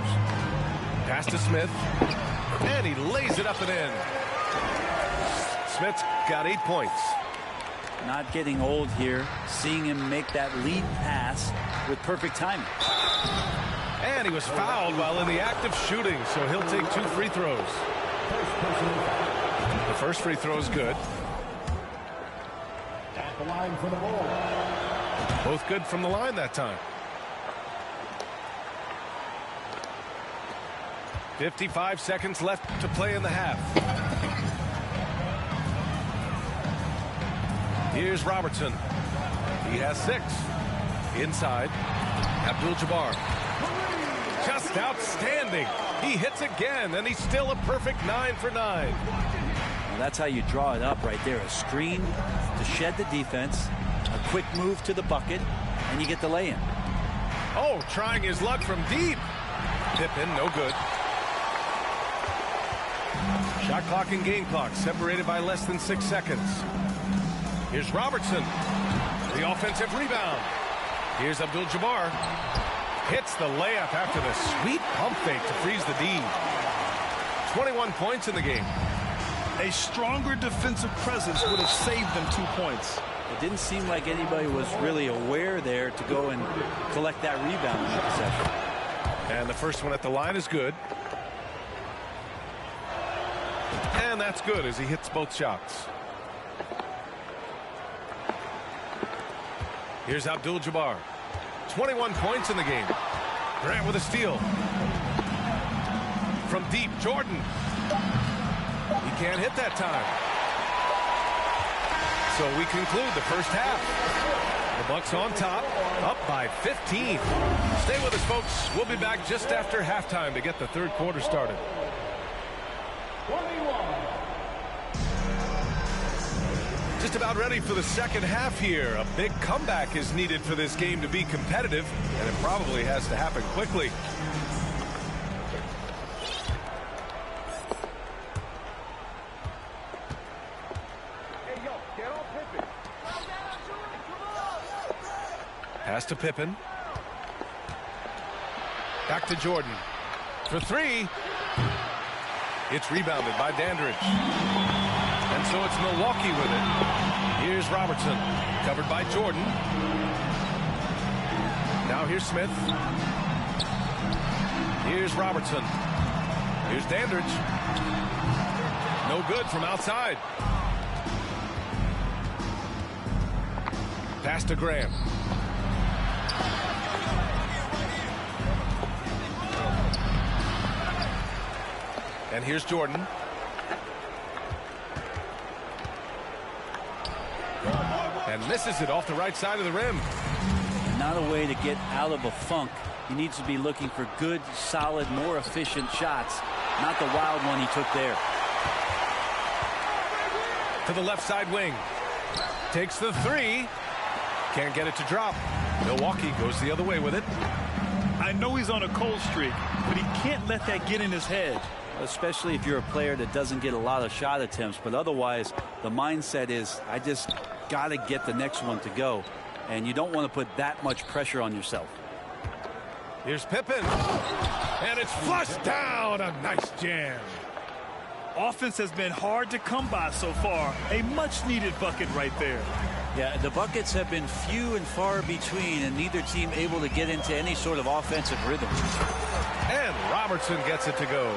Speaker 7: Pass to Smith. And he lays it up and in. Smith's got 8 points.
Speaker 5: Not getting old here. Seeing him make that lead pass with perfect timing.
Speaker 7: And he was fouled while in the act of shooting, so he'll take 2 free throws. The first free throw is good.
Speaker 4: At the line for the ball.
Speaker 7: Both good from the line that time. 55 seconds left to play in the half. Here's Robertson. He has 6. Inside. Abdul-Jabbar. Just outstanding. He hits again, and he's still a perfect 9 for 9.
Speaker 5: Well, that's how you draw it up right there. A screen to shed the defense, a quick move to the bucket, and you get the lay-in.
Speaker 7: Oh, trying his luck from deep. Pippen, no good. Shot clock and game clock separated by less than 6 seconds. Here's Robertson. The offensive rebound. Here's Abdul-Jabbar. Hits the layup after the sweet pump fake to freeze the D. 21 points in the game.
Speaker 8: A stronger defensive presence would have saved them 2 points.
Speaker 5: It didn't seem like anybody was really aware there to go and collect that rebound in the possession.
Speaker 7: And the first one at the line is good. And that's good as he hits both shots. Here's Abdul-Jabbar. 21 points in the game. Grant with a steal. From deep, Jordan. He can't hit that time. So we conclude the first half. The Bucks on top, up by 15. Stay with us, folks. We'll be back just after halftime to get the third quarter started. Just about ready for the second half here. A big comeback is needed for this game to be competitive, and it probably has to happen quickly. Pass to Pippen. Back to Jordan. For 3. It's rebounded by Dandridge. And so it's Milwaukee with it. Here's Robertson, covered by Jordan. Now here's Smith. Here's Robertson. Here's Dandridge. No good from outside. Pass to Graham. And here's Jordan. And misses it off the right side of the rim.
Speaker 5: Not a way to get out of a funk. He needs to be looking for good, solid, more efficient shots. Not the wild one he took there.
Speaker 7: To the left side wing. Takes the three. Can't get it to drop. Milwaukee goes the other way with it.
Speaker 8: I know he's on a cold streak, but he can't let that get in his head.
Speaker 5: Especially if you're a player that doesn't get a lot of shot attempts. But otherwise, the mindset is, I just got to get the next one to go. And you don't want to put that much pressure on yourself.
Speaker 7: Here's Pippen. And it's flushed down. A nice jam.
Speaker 8: Offense has been hard to come by so far. A much-needed bucket right there.
Speaker 5: Yeah, the buckets have been few and far between, and neither team able to get into any sort of offensive rhythm.
Speaker 7: And Robertson gets it to go.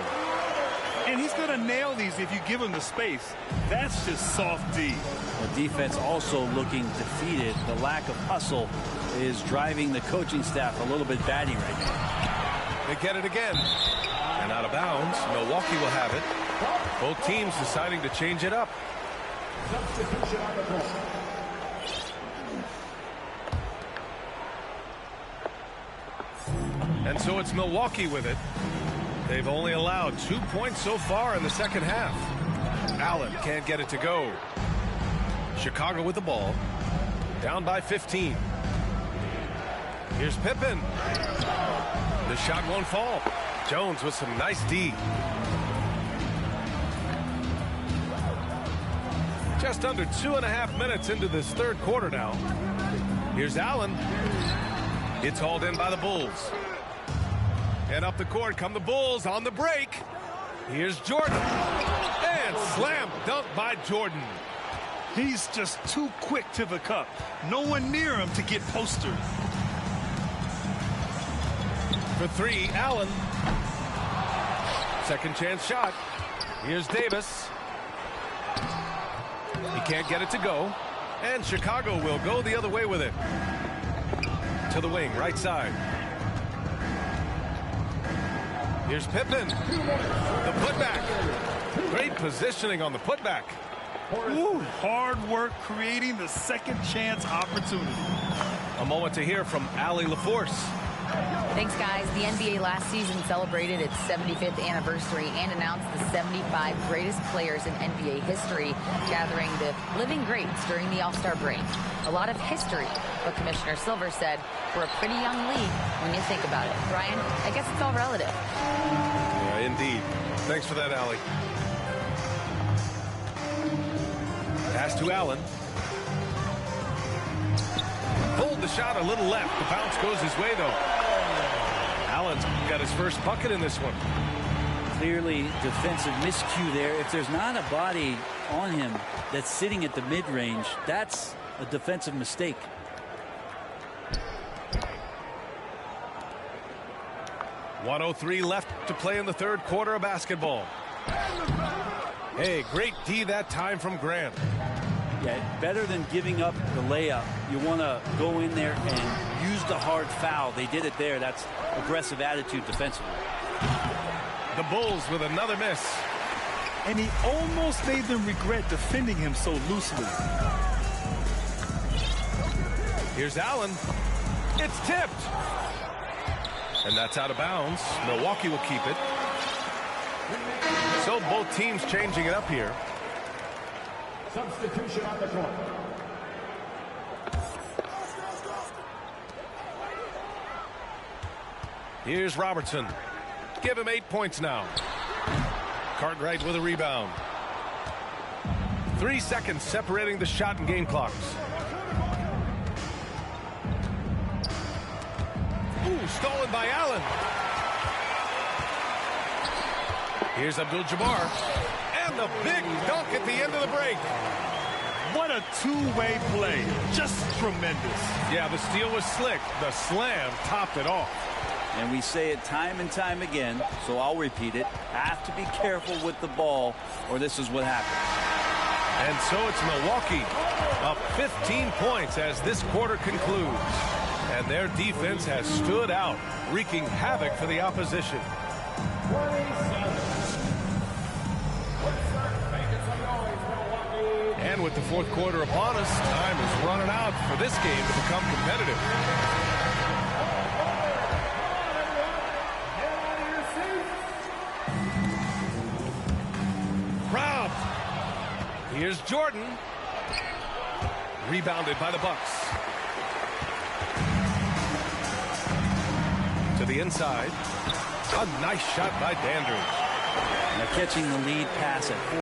Speaker 8: And he's going to nail these if you give him the space. That's just soft D.
Speaker 5: The defense also looking defeated. The lack of hustle is driving the coaching staff a little bit batty right now.
Speaker 7: They get it again. And out of bounds. Milwaukee will have it. Both teams deciding to change it up. And so it's Milwaukee with it. They've only allowed 2 points so far in the second half. Allen can't get it to go. Chicago with the ball. Down by 15. Here's Pippen. The shot won't fall. Jones with some nice D. Just under 2.5 minutes into this third quarter now. Here's Allen. It's hauled in by the Bulls. And up the court come the Bulls on the break. Here's Jordan. And slam dunk by Jordan.
Speaker 8: He's just too quick to the cup. No one near him to get posters.
Speaker 7: For three, Allen. Second chance shot. Here's Davis. He can't get it to go. And Chicago will go the other way with it. To the wing, right side. Here's Pippen. The putback. Great positioning on the putback.
Speaker 8: Ooh, hard work creating the second chance opportunity.
Speaker 7: A moment to hear from Allie LaForce.
Speaker 9: Thanks, guys. The NBA last season celebrated its 75th anniversary and announced the 75 greatest players in NBA history, gathering the living greats during the All-Star break. A lot of history, but Commissioner Silver said, we're a pretty young league when you think about it. Brian, I guess it's all relative.
Speaker 7: Yeah, indeed. Thanks for that, Allie. Pass to Allen. Pulled the shot a little left. The bounce goes his way, though. Allen's got his first bucket in this one.
Speaker 5: Clearly defensive miscue there. If there's not a body on him that's sitting at the mid-range, that's a defensive mistake.
Speaker 7: .103 left to play in the third quarter of basketball. Hey, great D that time from Graham.
Speaker 5: Yeah, better than giving up the layup. You want to go in there and use the hard foul. They did it there. That's aggressive attitude defensively.
Speaker 7: The Bulls with another miss.
Speaker 8: And he almost made them regret defending him so loosely.
Speaker 7: Here's Allen. It's tipped. And that's out of bounds. Milwaukee will keep it. So both teams changing it up here.
Speaker 4: Substitution on the court.
Speaker 7: Here's Robertson. Give him 8 points now. Cartwright with a rebound. 3 seconds separating the shot and game clocks. Ooh, stolen by Allen. Here's Abdul-Jabbar. And the big dunk at the end of the break.
Speaker 8: What a two-way play. Just tremendous.
Speaker 7: Yeah, the steal was slick. The slam topped it off.
Speaker 5: And we say it time and time again, so I'll repeat it. Have to be careful with the ball, or this is what happens.
Speaker 7: And so it's Milwaukee up 15 points as this quarter concludes. And their defense has stood out, wreaking havoc for the opposition. And with the fourth quarter upon us, time is running out for this game to become competitive. Robbed. Here's Jordan. Rebounded by the Bucks. To the inside. A nice shot by Dandridge.
Speaker 5: Now catching the lead pass at